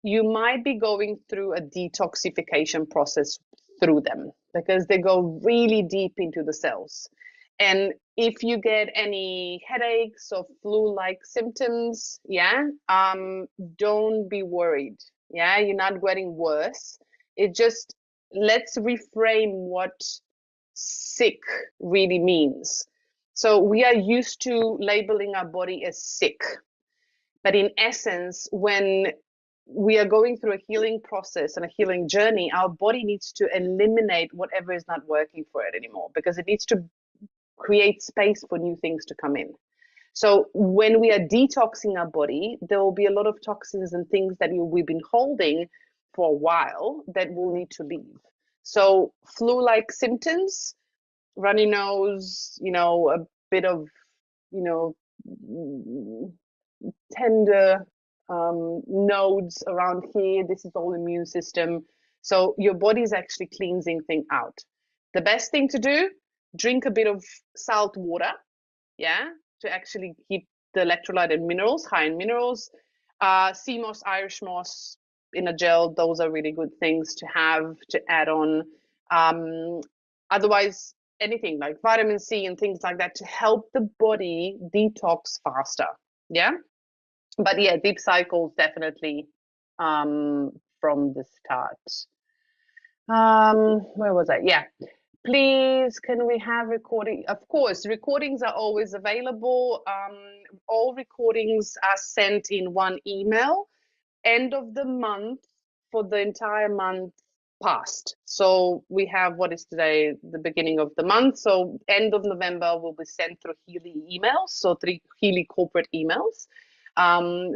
you might be going through a detoxification process through them, because they go really deep into the cells. And if you get any headaches or flu-like symptoms, don't be worried. Yeah, you're not getting worse. It just, let's reframe what sick really means. So we are used to labeling our body as sick, but in essence, when we are going through a healing process and a healing journey, our body needs to eliminate whatever is not working for it anymore, because it needs to create space for new things to come in. So when we are detoxing our body, there will be a lot of toxins and things that we've been holding for a while that will need to leave. So flu-like symptoms, runny nose, a bit of, you know, tender nodes around here. This is all immune system. So your body is actually cleansing things out. The best thing to do, drink a bit of salt water, yeah, to actually keep the electrolyte and minerals high in minerals. Sea moss, Irish moss in a gel, those are really good things to have to add on. Otherwise, anything like vitamin C and things like that to help the body detox faster. Yeah. But yeah, deep cycles definitely from the start. Where was I? Yeah. Please, can we have recording? Of course, recordings are always available. All recordings are sent in one email, end of the month for the entire month past. So we have, what is today, the beginning of the month. So end of November will be sent through Healy emails, so through Healy corporate emails.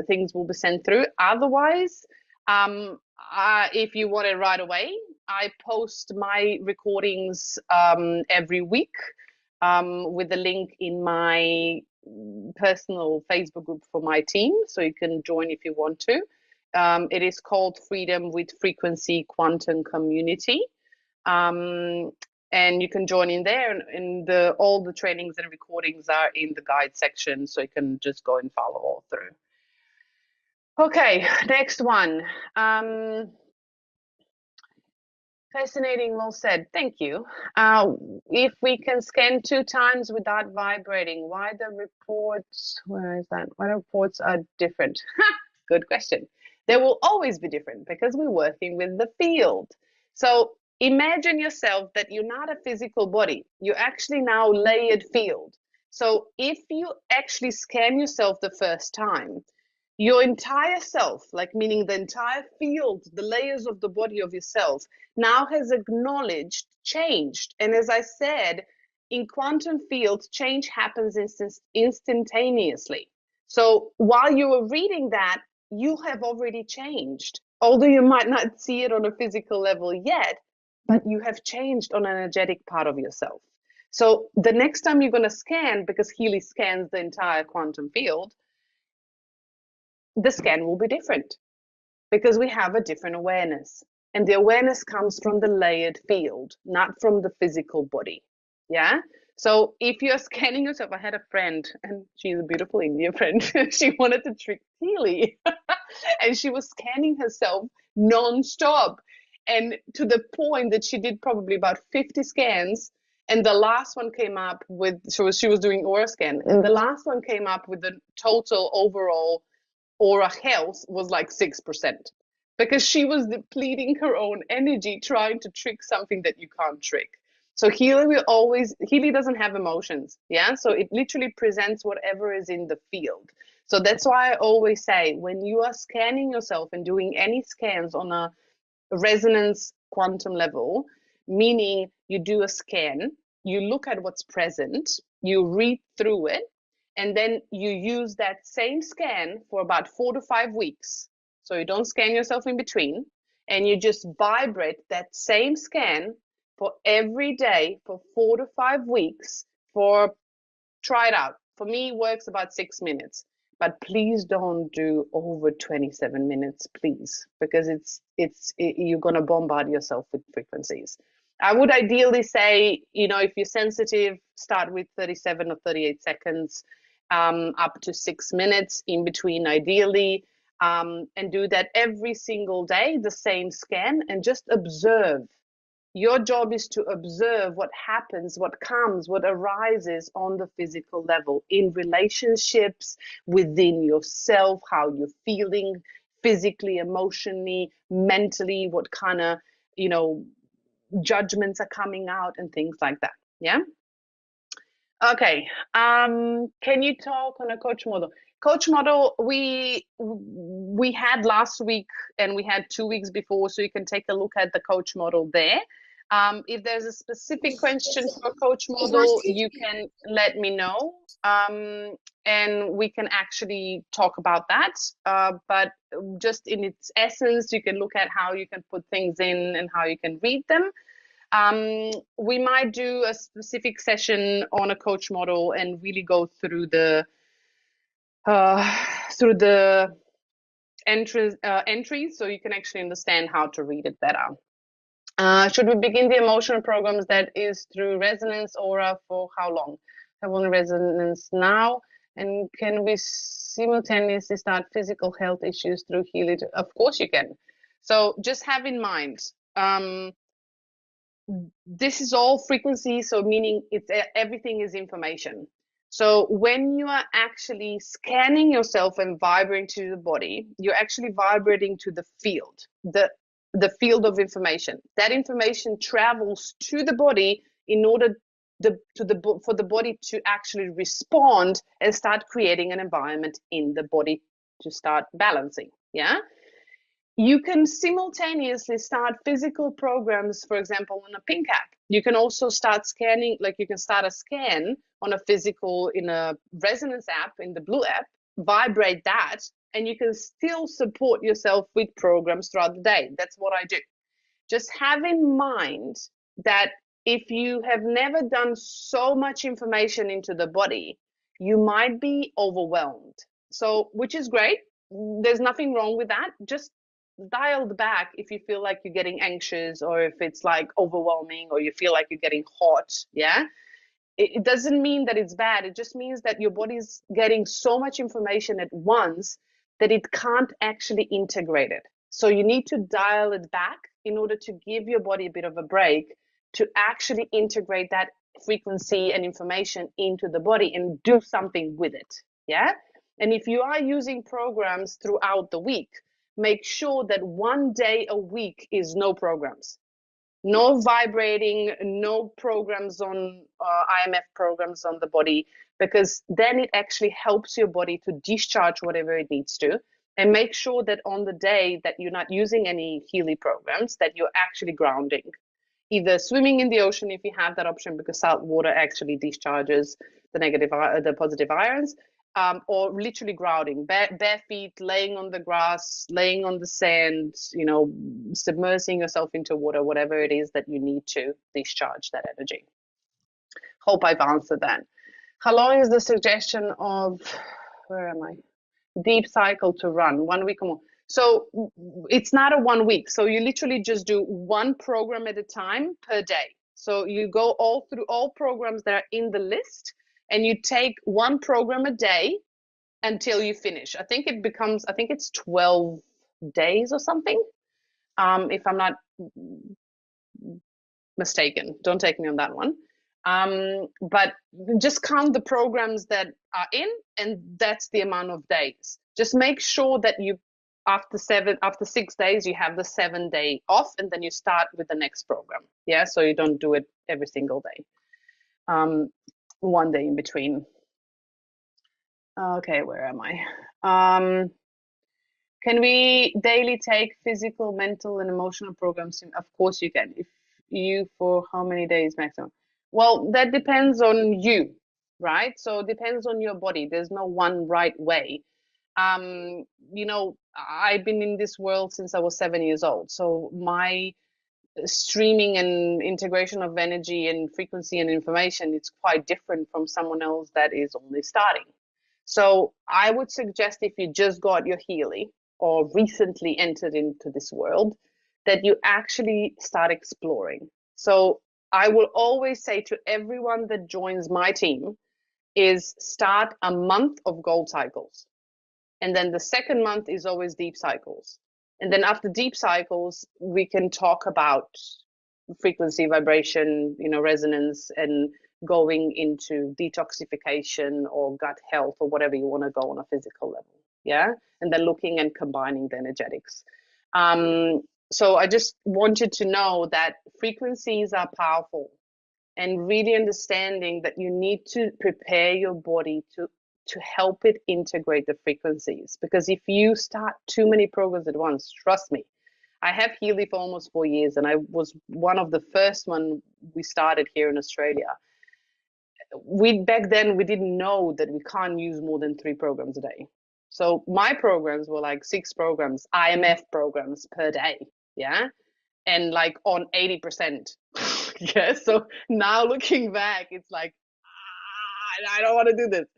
Things will be sent through. Otherwise, if you want it right away, I post my recordings every week with the link in my personal Facebook group for my team, so you can join if you want to. It is called Freedom with Frequency Quantum Community. And you can join in there, and all the trainings and recordings are in the guide section, so you can just go and follow all through. Okay, next one. Fascinating, well said. Thank you. Uh, if we can scan 2 times without vibrating, why the reports, where is that? Why the reports are different? Good question. They will always be different because we're working with the field. So imagine yourself that you're not a physical body. You're actually now layered field. So if you actually scan yourself the first time, your entire self, like meaning the entire field, the layers of the body of yourself, now has acknowledged, changed. And as I said, in quantum fields, change happens instantaneously. So while you were reading that, you have already changed. Although you might not see it on a physical level yet, but you have changed on an energetic part of yourself. So the next time you're going to scan, because Healy scans the entire quantum field, the scan will be different because we have a different awareness. And the awareness comes from the layered field, not from the physical body. Yeah. So if you're scanning yourself, I had a friend, and she's a beautiful Indian friend. She wanted to trick Healy, and she was scanning herself non-stop, and to the point that she did probably about 50 scans. And the last one came up with, she was doing aura scan, and the last one came up with the total overall aura health was like 6% because she was depleting her own energy trying to trick something that you can't trick. So Healy doesn't have emotions. Yeah. So it literally presents whatever is in the field. So that's why I always say when you are scanning yourself and doing any scans on a resonance quantum level, meaning you do a scan, you look at what's present, you read through it, and then you use that same scan for about 4 to 5 weeks. So you don't scan yourself in between, and you just vibrate that same scan for every day for 4 to 5 weeks. For Try it out. For me, it works about 6 minutes. But please don't do over 27 minutes, please, because you're gonna bombard yourself with frequencies. I would ideally say, if you're sensitive, start with 37 or 38 seconds, up to 6 minutes in between, ideally, and do that every single day, the same scan, and just observe. Your job is to observe what happens, what comes, what arises on the physical level in relationships, within yourself, how you're feeling physically, emotionally, mentally, what kind of, you know, judgments are coming out and things like that. Yeah. Okay. Can you talk on a coach model? Coach model, we had last week and we had 2 weeks before, so you can take a look at the coach model there. If there's a specific question for a coach model, you can let me know, and we can actually talk about that. But just in its essence, you can look at how you can put things in and how you can read them. We might do a specific session on a coach model and really go through the entries, so you can actually understand how to read it better. Should we begin the emotional programs that is through resonance aura for how long? Have on resonance now, and can we simultaneously start physical health issues through Healy? Of course you can. So just have in mind, this is all frequency, so meaning everything is information. So when you are actually scanning yourself and vibrating to the body, you're actually vibrating to the field, the field of information. That information travels to the body in order for the body to actually respond and start creating an environment in the body to start balancing. Yeah. You can simultaneously start physical programs, for example, on a pink app. You can also start scanning, like you can start a scan on a physical in a resonance app, in the blue app, vibrate that, and you can still support yourself with programs throughout the day. That's what I do. Just have in mind that if you have never done so much information into the body, you might be overwhelmed. So, which is great. There's nothing wrong with that. Just dialed back if you feel like you're getting anxious, or if it's like overwhelming, or you feel like you're getting hot. Yeah. It doesn't mean that it's bad. It just means that your body's getting so much information at once that it can't actually integrate it. So you need to dial it back in order to give your body a bit of a break to actually integrate that frequency and information into the body and do something with it. Yeah. And if you are using programs throughout the week, make sure that 1 day a week is no programs. No vibrating, no programs on IMF programs on the body, because then it actually helps your body to discharge whatever it needs to. And make sure that on the day that you're not using any Healy programs, that you're actually grounding. Either swimming in the ocean if you have that option, because salt water actually discharges the positive ions, or literally grounding, bare feet, laying on the grass, laying on the sand, submersing yourself into water, whatever it is that you need to discharge that energy. Hope I've answered that. How long is the suggestion of, where am I? Deep cycle to run? 1 week or more. So it's not a 1 week. So you literally just do one program at a time per day. So you go all through all programs that are in the list, and you take one program a day until you finish. I think it's 12 days or something. If I'm not mistaken, don't take me on that one. But just count the programs that are in, and that's the amount of days. Just make sure that you, after 6 days, you have the 7 day off, and then you start with the next program. Yeah, so you don't do it every single day. 1 day in between. Okay, where am I? Can we daily take physical, mental, and emotional programs? Of course you can. If you, for how many days maximum? Well, that depends on you, right? So it depends on your body. There's no one right way. I've been in this world since I was 7 years old. So my streaming and integration of energy and frequency and information, it's quite different from someone else that is only starting. So I would suggest, if you just got your Healy or recently entered into this world, that you actually start exploring. So I will always say to everyone that joins my team is start a month of gold cycles. And then the second month is always deep cycles. And then after deep cycles, we can talk about frequency, vibration, resonance, and going into detoxification or gut health or whatever you want to go on a physical level. Yeah. And then looking and combining the energetics. So I just wanted to know that frequencies are powerful, and really understanding that you need to prepare your body to help it integrate the frequencies. Because if you start too many programs at once, trust me, I have Healy for almost 4 years, and I was one of the first one we started here in Australia. Back then we didn't know that we can't use more than 3 programs a day. So my programs were like 6 programs, IMF programs per day. Yeah. And like on 80%. Yeah. So now looking back, it's like, I don't want to do this.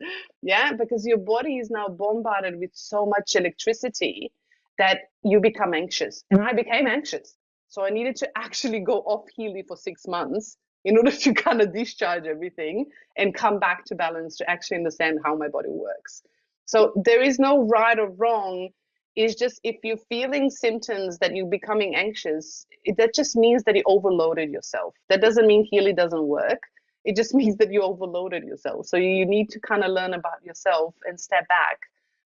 Yeah. Because your body is now bombarded with so much electricity that you become anxious. And I became anxious. So I needed to actually go off Healy for 6 months in order to kind of discharge everything and come back to balance, to actually understand how my body works. So there is no right or wrong. It's just, if you're feeling symptoms that you're becoming anxious, that just means that you overloaded yourself. That doesn't mean Healy doesn't work. It just means that you overloaded yourself. So you need to kind of learn about yourself and step back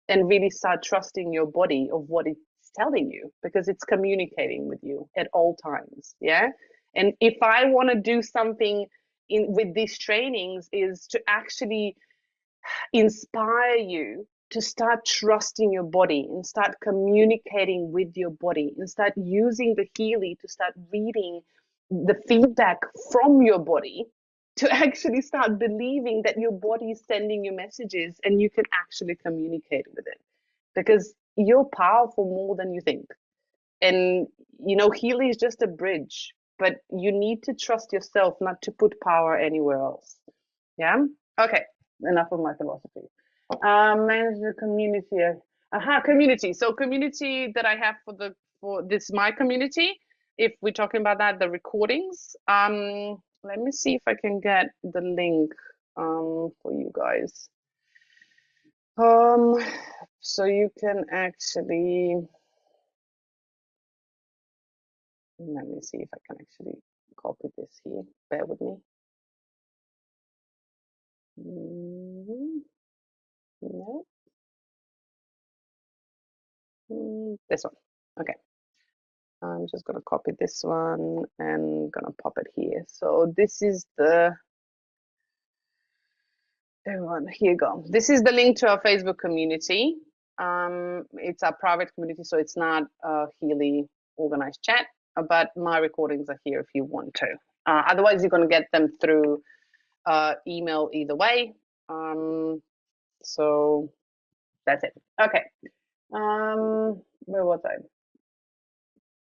and really start trusting your body of what it's telling you, because it's communicating with you at all times. Yeah. And if I want to do something with these trainings, is to actually inspire you to start trusting your body and start communicating with your body and start using the Healy to start reading the feedback from your body, to actually start believing that your body is sending you messages and you can actually communicate with it, because you're powerful more than you think. And Healy is just a bridge, but you need to trust yourself not to put power anywhere else. Yeah. Okay, enough of my philosophy. Manage the community. Community. So community that I have for this my community. If we're talking about that, the recordings. Let me see if I can get the link for you guys. So you can actually Let me see if I can actually copy this here. Bear with me. No. This one. Okay. I'm just going to copy this one and going to pop it here. So this is the everyone. Here you go. This is the link to our Facebook community. It's our private community, so it's not a Healy organized chat, but my recordings are here if you want to. Otherwise, you're going to get them through email either way. So that's it. Okay. Where was I?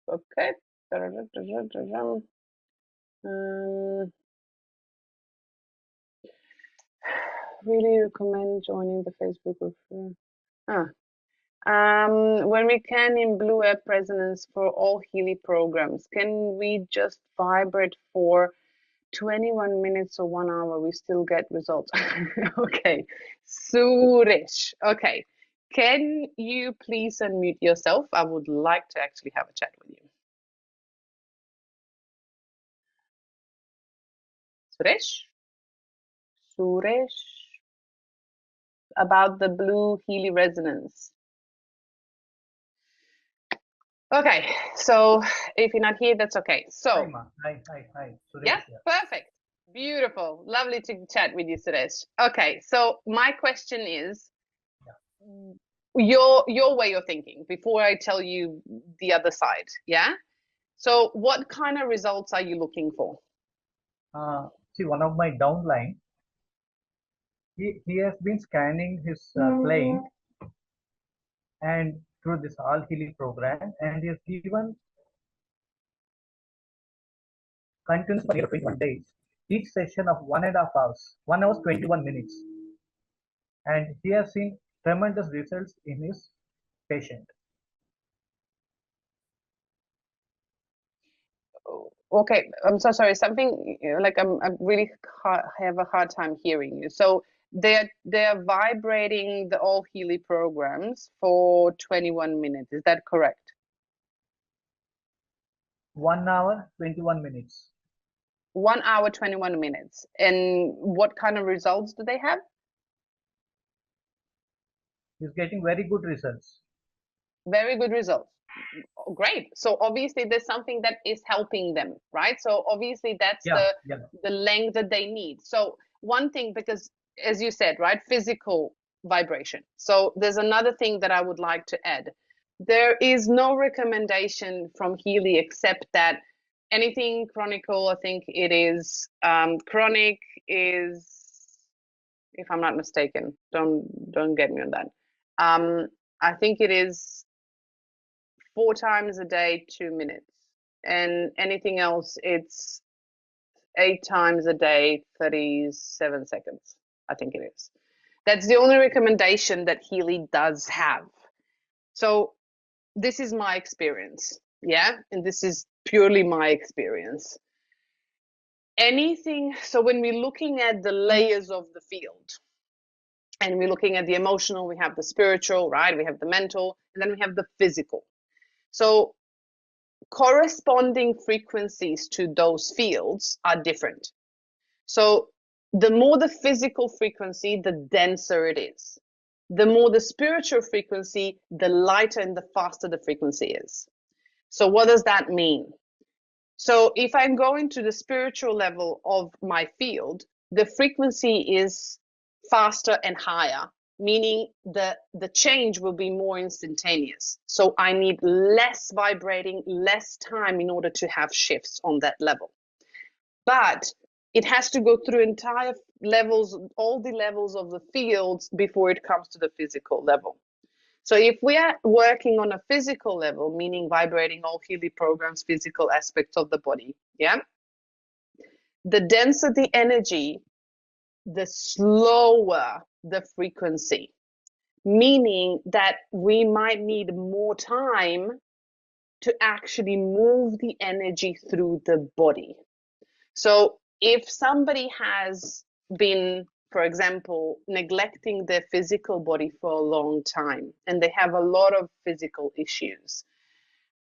Okay. Really recommend joining the Facebook group. When we can in Blue Air Resonance for all Healy programs, can we just vibrate for 21 minutes or 1 hour? We still get results. Okay, Suresh. Okay, can you please unmute yourself? I would like to actually have a chat with you. Suresh, about the blue Healy resonance. Okay, so if you're not here, that's okay. So, hi, Ma. Hi. Suresh, yeah, perfect. Beautiful. Lovely to chat with you, Suresh. Okay, so my question is your way of thinking before I tell you the other side, yeah? So what kind of results are you looking for? See, one of my downline, he has been scanning his client and through this All Healing program, and he has given continuous for 21 days, each session of 1.5 hours, 1 hour 21 minutes, and he has seen tremendous results in his patient. Okay, I'm so sorry. Something like I'm really have a hard time hearing you. So they're vibrating the all Healy programs for 21 minutes. Is that correct? 1 hour 21 minutes. 1 hour 21 minutes. And what kind of results do they have? He's getting very good results. Very good results. Great. So obviously there's something that is helping them, right? So obviously that's the length that they need. So one thing, because as you said, right, physical vibration. So there's another thing that I would like to add. There is no recommendation from Healy except that anything chronicle, I think it is chronic is, if I'm not mistaken, don't get me on that. I think it is 4 times a day, 2 minutes. And anything else, it's 8 times a day, 37 seconds. I think it is. That's the only recommendation that Healy does have. So this is my experience. Yeah. And this is purely my experience. Anything, so when we're looking at the layers of the field, and we're looking at the emotional, we have the spiritual, right? We have the mental, and then we have the physical. So corresponding frequencies to those fields are different. So the more the physical frequency, the denser it is. The more the spiritual frequency, the lighter and the faster the frequency is. So what does that mean? So if I'm going to the spiritual level of my field, the frequency is faster and higher, meaning the change will be more instantaneous. So I need less vibrating, less time in order to have shifts on that level. But it has to go through entire levels, all the levels of the fields before it comes to the physical level. So if we are working on a physical level, meaning vibrating all Healy programs, physical aspects of the body, yeah, the denser the energy, the slower the frequency, meaning that we might need more time to actually move the energy through the body. So if somebody has been, for example, neglecting their physical body for a long time and they have a lot of physical issues,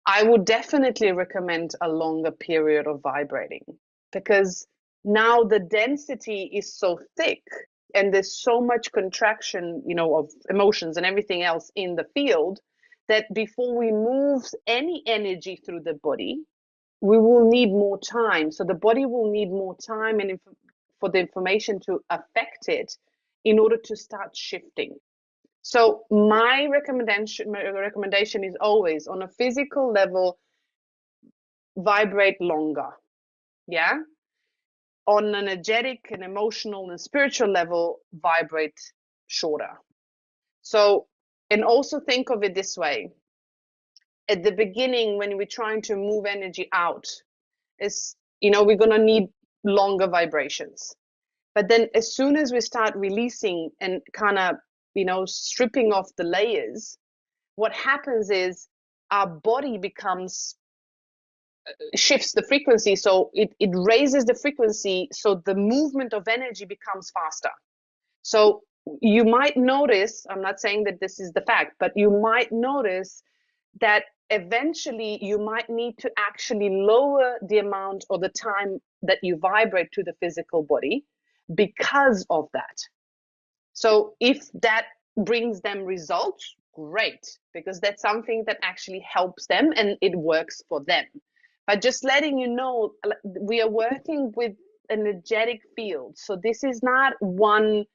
I would definitely recommend a longer period of vibrating, because now the density is so thick and there's so much contraction, of emotions and everything else in the field, that before we move any energy through the body, we will need more time. So the body will need more time and for the information to affect it in order to start shifting. So my recommendation is always, on a physical level, vibrate longer. Yeah. On an energetic and emotional and spiritual level, vibrate shorter. So, and also think of it this way. At the beginning, when we're trying to move energy out, we're going to need longer vibrations. But then as soon as we start releasing and kind of, stripping off the layers, what happens is our body shifts the frequency. So it raises the frequency. So the movement of energy becomes faster. So you might notice, I'm not saying that this is the fact, but you might notice that eventually you might need to actually lower the amount or the time that you vibrate to the physical body because of that. So if that brings them results, great, because that's something that actually helps them and it works for them. But just letting you know, we are working with an energetic field. So this is not one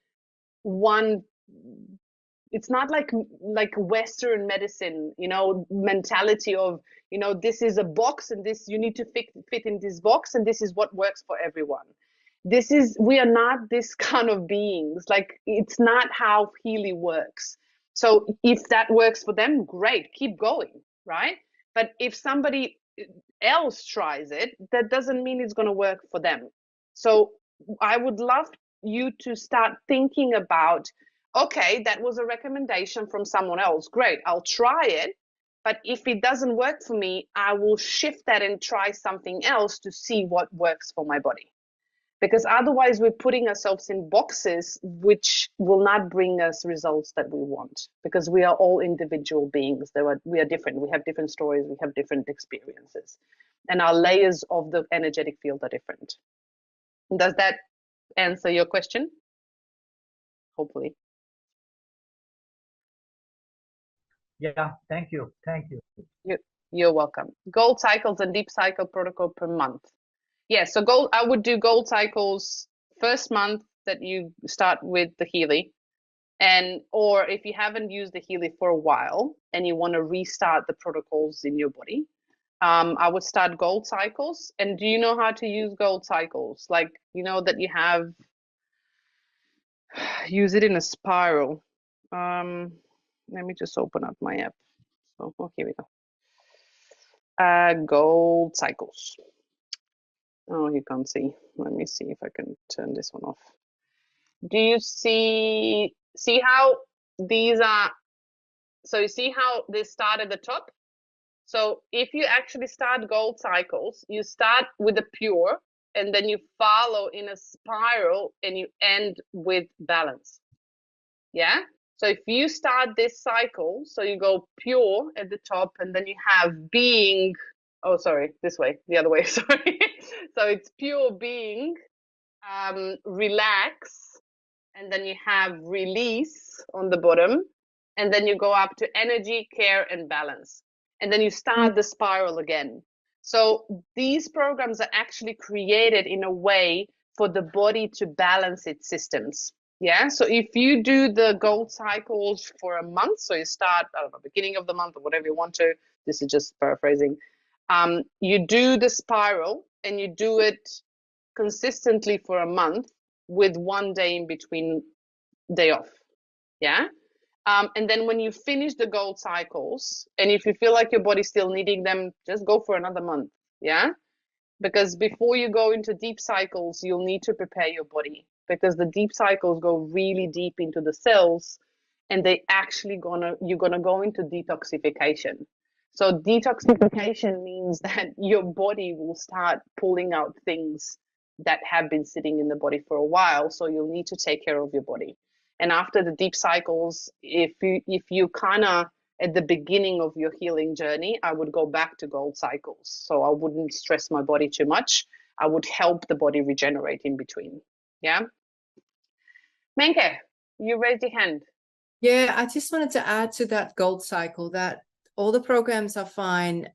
it's not like Western medicine, mentality of, this is a box and this you need to fit in this box and this is what works for everyone. We are not this kind of beings. Like, it's not how Healy works. So if that works for them, great, keep going, right? But if somebody else tries it, that doesn't mean it's going to work for them. So I would love you to start thinking about, okay, that was a recommendation from someone else. Great, I'll try it. But if it doesn't work for me, I will shift that and try something else to see what works for my body. Because otherwise, we're putting ourselves in boxes which will not bring us results that we want. Because we are all individual beings. We are different. We have different stories. We have different experiences. And our layers of the energetic field are different. Does that answer your question? Hopefully. Yeah, thank you. Thank you. You're welcome. Gold cycles and deep cycle protocol per month. Yeah, so I would do gold cycles first month that you start with the Healy. Or if you haven't used the Healy for a while and you want to restart the protocols in your body, I would start gold cycles. And do you know how to use gold cycles? Like, that you use it in a spiral. Let me just open up my app. So, here we go. Gold cycles. Oh, you can't see. Let me see if I can turn this one off. Do you see how these are? So you see how they start at the top? So if you actually start gold cycles, you start with the pure and then you follow in a spiral and you end with balance. Yeah. So if you start this cycle, so you go pure at the top and then you have being, oh, sorry, this way, the other way, sorry. So it's pure being, relax, and then you have release on the bottom, and then you go up to energy, care, and balance. And then you start the spiral again. So these programs are actually created in a way for the body to balance its systems. Yeah. So if you do the gold cycles for a month, so you start, I don't know, beginning of the month or whatever you want to, this is just paraphrasing. You do the spiral and you do it consistently for a month with 1 day in between day off. Yeah. And then when you finish the gold cycles, and if you feel like your body's still needing them, just go for another month. Yeah. Because before you go into deep cycles, you'll need to prepare your body, because the deep cycles go really deep into the cells and you're gonna go into detoxification. So detoxification means that your body will start pulling out things that have been sitting in the body for a while. So you'll need to take care of your body. And after the deep cycles, if you kind of at the beginning of your healing journey, I would go back to gold cycles. So I wouldn't stress my body too much. I would help the body regenerate in between. Yeah. Menke, you raised your hand. Yeah, I just wanted to add to that gold cycle that all the programs are fine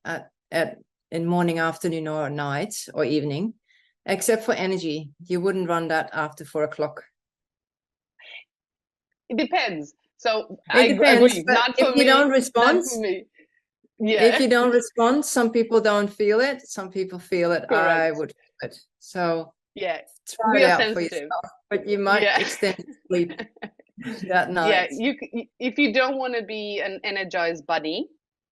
in morning, afternoon, or night or evening, except for energy. You wouldn't run that after 4 o'clock. It depends. So It depends, agree. but Not if for you me. don't respond, Not for me. Yeah. if you don't respond, some people don't feel it. Some people feel it. Correct. I would feel it. So yeah, try we it are out for sensitive. yourself. But you might Yeah. extend sleep that Yeah, night. if you don't want to be an energized bunny,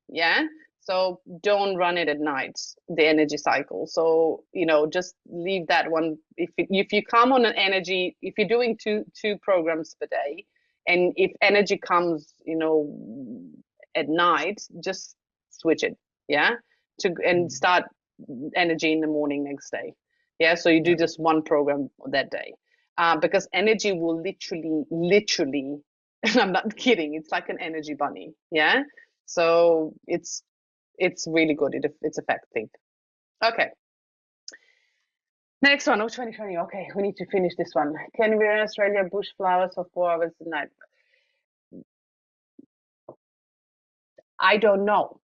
yeah, so don't run it at night, the energy cycle. So, just leave that one. If you come on an energy, if you're doing two programs per day, and if energy comes, at night, just switch it, yeah, and start energy in the morning next day. Yeah, so you do just one program that day. Because energy will literally, and I'm not kidding, it's like an energy bunny. Yeah. So it's really good. It's effective. Okay. Next one. Oh, 2020. Okay, we need to finish this one. Can we in Australia bush flowers for 4 hours a night? I don't know.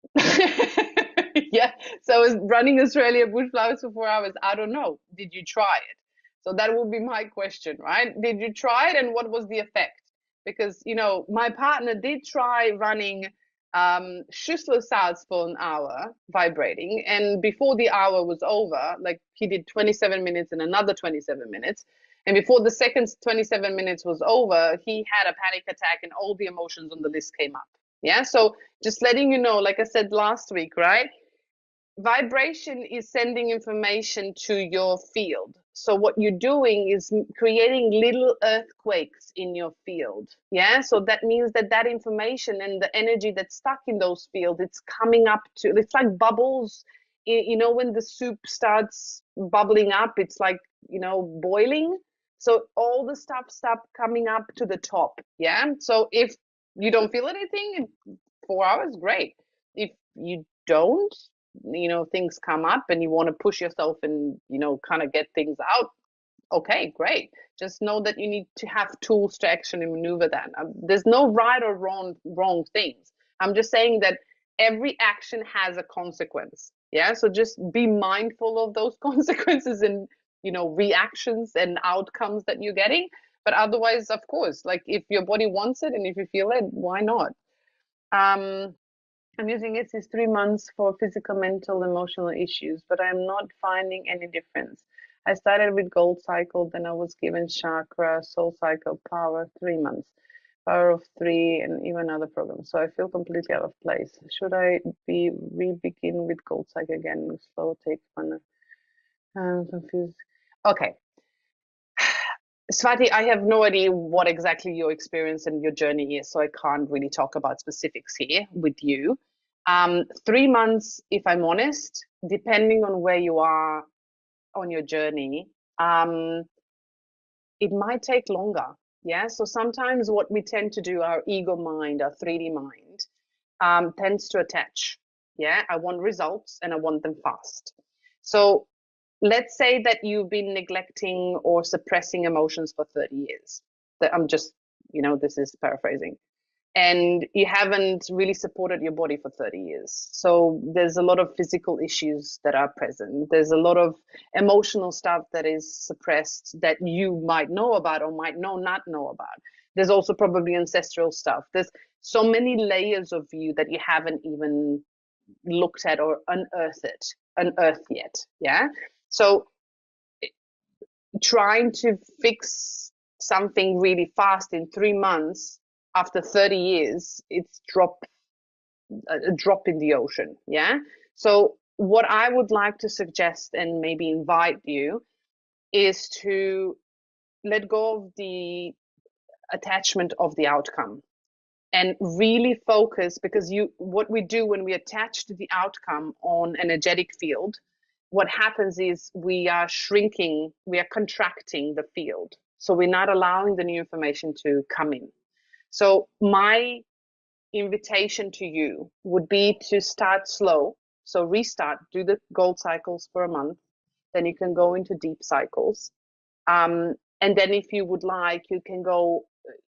Yeah. So running Australia bush flowers for 4 hours, I don't know. Did you try it? So that would be my question, right? Did you try it and what was the effect? Because, my partner did try running Schussler salts for an hour vibrating. And before the hour was over, like he did 27 minutes and another 27 minutes. And before the second 27 minutes was over, he had a panic attack and all the emotions on the list came up. Yeah. So just letting you know, like I said last week, right? Vibration is sending information to your field. So what you're doing is creating little earthquakes in your field. Yeah. So that means that information and the energy that's stuck in those fields, it's coming up to, it's like bubbles. When the soup starts bubbling up, it's like, boiling. So all the stuff stop coming up to the top. Yeah. So if you don't feel anything in 4 hours, great. If you don't, things come up and you want to push yourself and, kind of get things out, okay, great. Just know that you need to have tools to actually maneuver that. There's no right or wrong things. I'm just saying that every action has a consequence. Yeah. So just be mindful of those consequences and, reactions and outcomes that you're getting. But otherwise, of course, like if your body wants it and if you feel it, why not? I'm using it since 3 months for physical, mental, emotional issues, but I'm not finding any difference. I started with Gold Cycle, then I was given Chakra, Soul Cycle, Power, 3 months, Power of 3, and even other programs. So I feel completely out of place. Should I re-begin with Gold Cycle again? Slow take one. I'm confused. Okay. Swati, I have no idea what exactly your experience and your journey is, so I can't really talk about specifics here with you. 3 months, if I'm honest, depending on where you are on your journey, it might take longer. Yeah. So sometimes what we tend to do, our ego mind, our 3D mind, tends to attach. Yeah. I want results and I want them fast. So let's say that you've been neglecting or suppressing emotions for 30 years. That I'm just, this is paraphrasing. And you haven't really supported your body for 30 years. So there's a lot of physical issues that are present. There's a lot of emotional stuff that is suppressed that you might know about or might not know about. There's also probably ancestral stuff. There's so many layers of you that you haven't even looked at or unearthed yet. Yeah. So trying to fix something really fast in 3 months after 30 years, it's a drop in the ocean. Yeah. So what I would like to suggest and maybe invite you is to let go of the attachment of the outcome and really focus, because what we do when we attach to the outcome on energetic field, what happens is we are shrinking, we are contracting the field. So we're not allowing the new information to come in. So my invitation to you would be to start slow. So restart, do the gold cycles for a month, then you can go into deep cycles. And then if you would like, you can go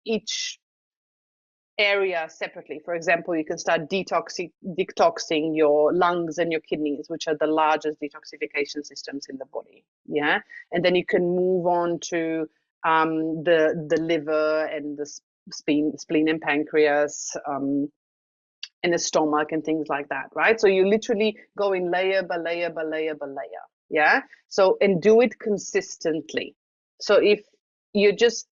each area separately. For example, you can start detoxing your lungs and your kidneys, which are the largest detoxification systems in the body. Yeah, and then you can move on to the liver and the spleen and pancreas, and the stomach and things like that, right? So you literally go in layer by layer by layer by layer. Yeah. So, and do it consistently. So if you're just,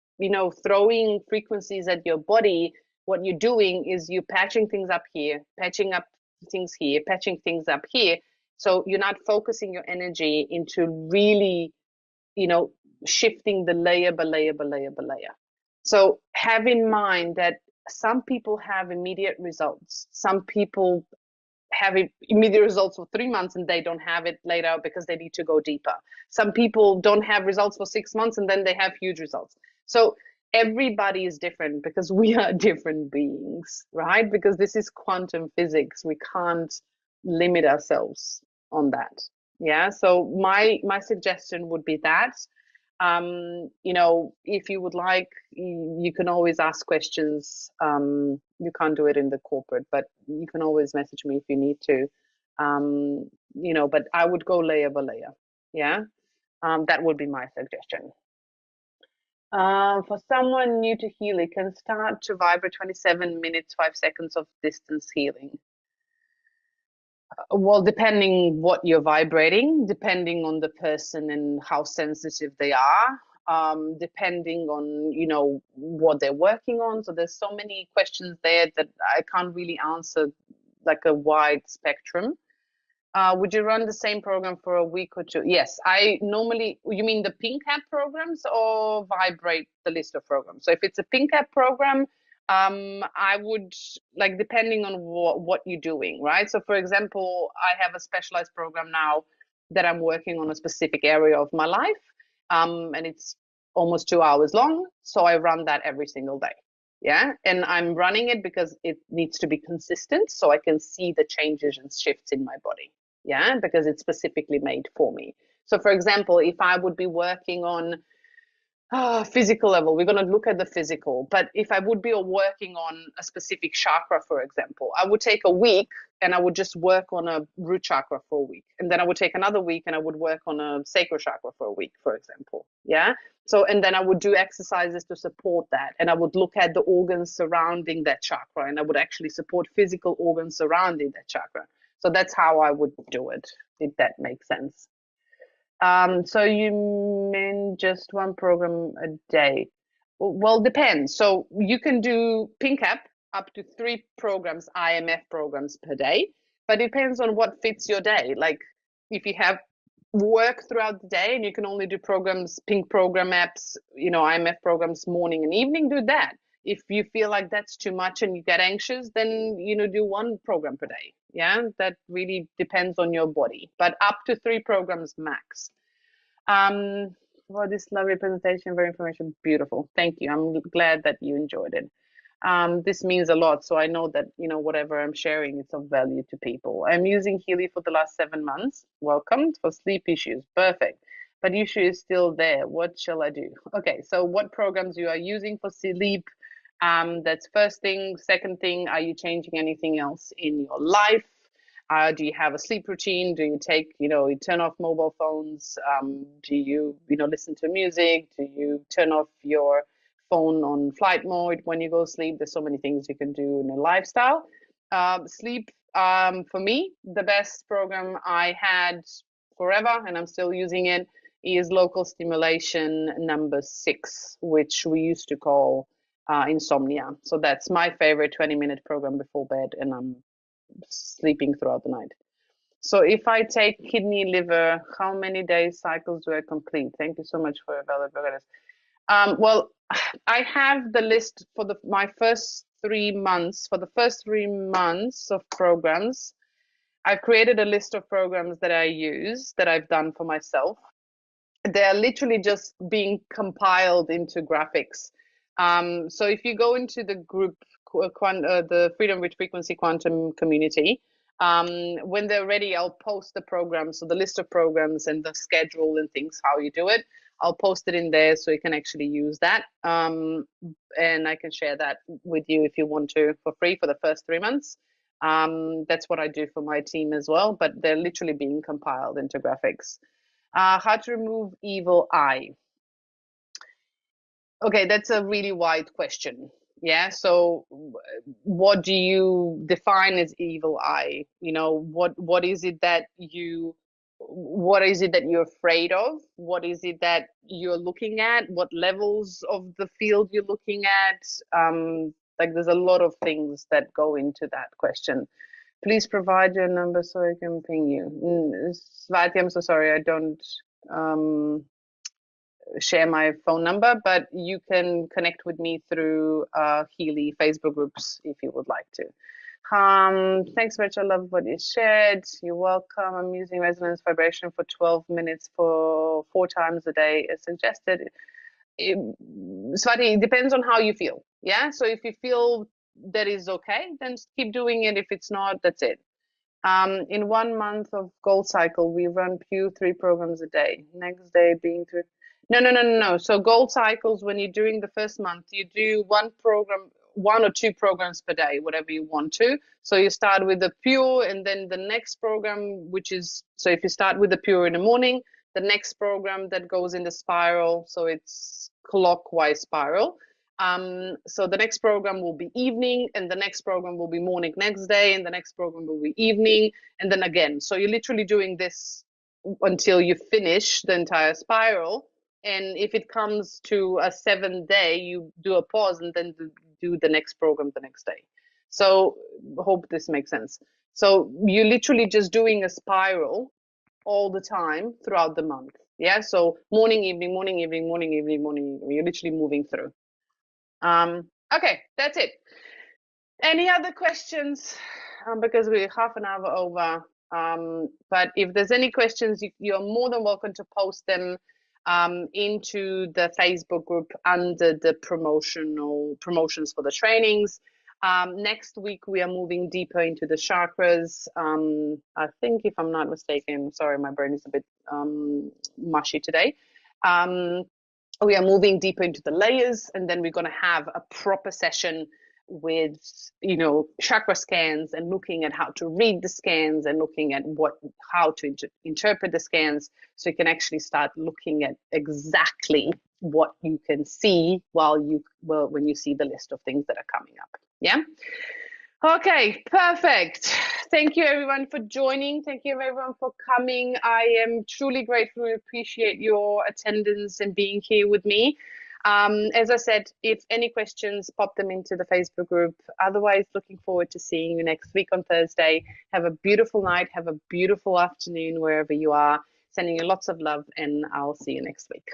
throwing frequencies at your body, what you're doing is you're patching things up here, patching up things here, patching things up here. So you're not focusing your energy into really, shifting the layer by layer by layer by layer. So have in mind that some people have immediate results. Some people have immediate results for 3 months and they don't have it later because they need to go deeper. Some people don't have results for 6 months and then they have huge results. So everybody is different because we are different beings, right? Because this is quantum physics. We can't limit ourselves on that. Yeah. So my suggestion would be that, if you would like, you can always ask questions. You can't do it in the corporate, but you can always message me if you need to. But I would go layer by layer. Yeah. That would be my suggestion. For someone new to Healy, can start to vibrate 27 minutes, 5 seconds of distance healing. Well, depending what you're vibrating, depending on the person and how sensitive they are, depending on, what they're working on. So there's so many questions there that I can't really answer like a wide spectrum. Would you run the same program for a week or two? Yes, I normally, you mean the Pink App programs or vibrate the list of programs? So if it's a Pink App program, I would, like, depending on what you're doing, right? So for example, I have a specialized program now that I'm working on a specific area of my life, and it's almost 2 hours long. So I run that every single day. Yeah, and I'm running it because it needs to be consistent so I can see the changes and shifts in my body. Yeah, because it's specifically made for me. So for example, if I would be working on physical level, we're going to look at the physical, but if I would be working on a specific chakra, for example, I would take a week and I would just work on a root chakra for a week, and then I would take another week and I would work on a sacral chakra for a week, for example. Yeah. So, and then I would do exercises to support that, and I would look at the organs surrounding that chakra, and I would actually support physical organs surrounding that chakra. So that's how I would do it, if that makes sense. So you mean just one program a day? Well, depends. So you can do Pink App up to 3 programs, IMF programs per day, but it depends on what fits your day. Like if you have work throughout the day and you can only do programs, Pink program apps, IMF programs morning and evening, do that. If you feel like that's too much and you get anxious, then do 1 program per day. Yeah, that really depends on your body, but up to 3 programs max. For this lovely presentation, very information, beautiful. Thank you. I'm glad that you enjoyed it. This means a lot, so I know that whatever I'm sharing is of value to people. I'm using Healy for the last 7 months. Welcome. For sleep issues, perfect. But issue is still there. What shall I do? Okay, so what programs you are using for sleep? That's first thing. Second thing, are you changing anything else in your life? Do you have a sleep routine? Do you you turn off mobile phones? Do you, listen to music? Do you turn off your phone on flight mode when you go to sleep? There's so many things you can do in a lifestyle. Sleep, for me, the best program I had forever, and I'm still using it, is local stimulation number 6, which we used to call insomnia. So that's my favorite 20-minute program before bed, and I'm sleeping throughout the night. So if I take kidney, liver, how many days cycles do I complete? Thank you so much for your valid guidance. Well, I have the list for my first 3 months. For the first 3 months of programs, I've created a list of programs that I use, that I've done for myself. They're literally just being compiled into graphics. So if you go into the group the Freedom with Frequency Quantum community. When they're ready, I'll post the programs, so the list of programs and the schedule and things, how you do it. I'll post it in there so you can actually use that. And I can share that with you if you want to for free for the first 3 months. That's what I do for my team as well, but they're literally being compiled into graphics. How to remove evil eye. Okay, that's a really wide question. Yeah, so what do you define as evil eye? You know, what is it that you're afraid of? What is it that you're looking at? What levels of the field you're looking at? Like there's a lot of things that go into that question. Please provide your number so I can ping you. Svati, I'm so sorry, I don't share my phone number, but you can connect with me through Healy Facebook groups if you would like to. Thanks, Rich. I love what you shared. You're welcome. I'm using resonance vibration for 12 minutes for 4 times a day as suggested. Swati, it depends on how you feel. Yeah. So if you feel that is okay, then keep doing it. If it's not, that's it. In 1 month of Gold Cycle, we run Pew 3 programs a day. Next day being 3. No. So Gold Cycles, when you're doing the first month, you do 1 or 2 programs per day, whatever you want to. So you start with the Pure, and then the next program, which is, so if you start with the Pure in the morning, the next program that goes in the spiral, so it's clockwise spiral. So the next program will be evening, and the next program will be morning next day, and the next program will be evening, and then again. So you're literally doing this until you finish the entire spiral. And if it comes to a 7th day, you do a pause and then do the next program the next day. So hope this makes sense. So you're literally just doing a spiral all the time throughout the month. Yeah. So morning, evening, morning, evening, morning, evening, morning, evening. You're literally moving through. Okay, that's it. Any other questions? Because we're half an hour over. But if there's any questions, you're more than welcome to post them into the Facebook group under the promotions for the trainings. Next week, we are moving deeper into the chakras. I think, if I'm not mistaken, sorry, my brain is a bit mushy today. We are moving deeper into the layers, and then we're going to have a proper session with, you know, chakra scans and looking at how to read the scans and looking at how to interpret the scans, so you can actually start looking at exactly what you can see when you see the list of things that are coming up. Yeah. Okay, perfect. Thank you everyone for joining. Thank you everyone for coming. I am truly grateful and appreciate your attendance and being here with me. As I said, if any questions, pop them into the Facebook group. Otherwise, looking forward to seeing you next week on Thursday. Have a beautiful night. Have a beautiful afternoon wherever you are. Sending you lots of love, and I'll see you next week.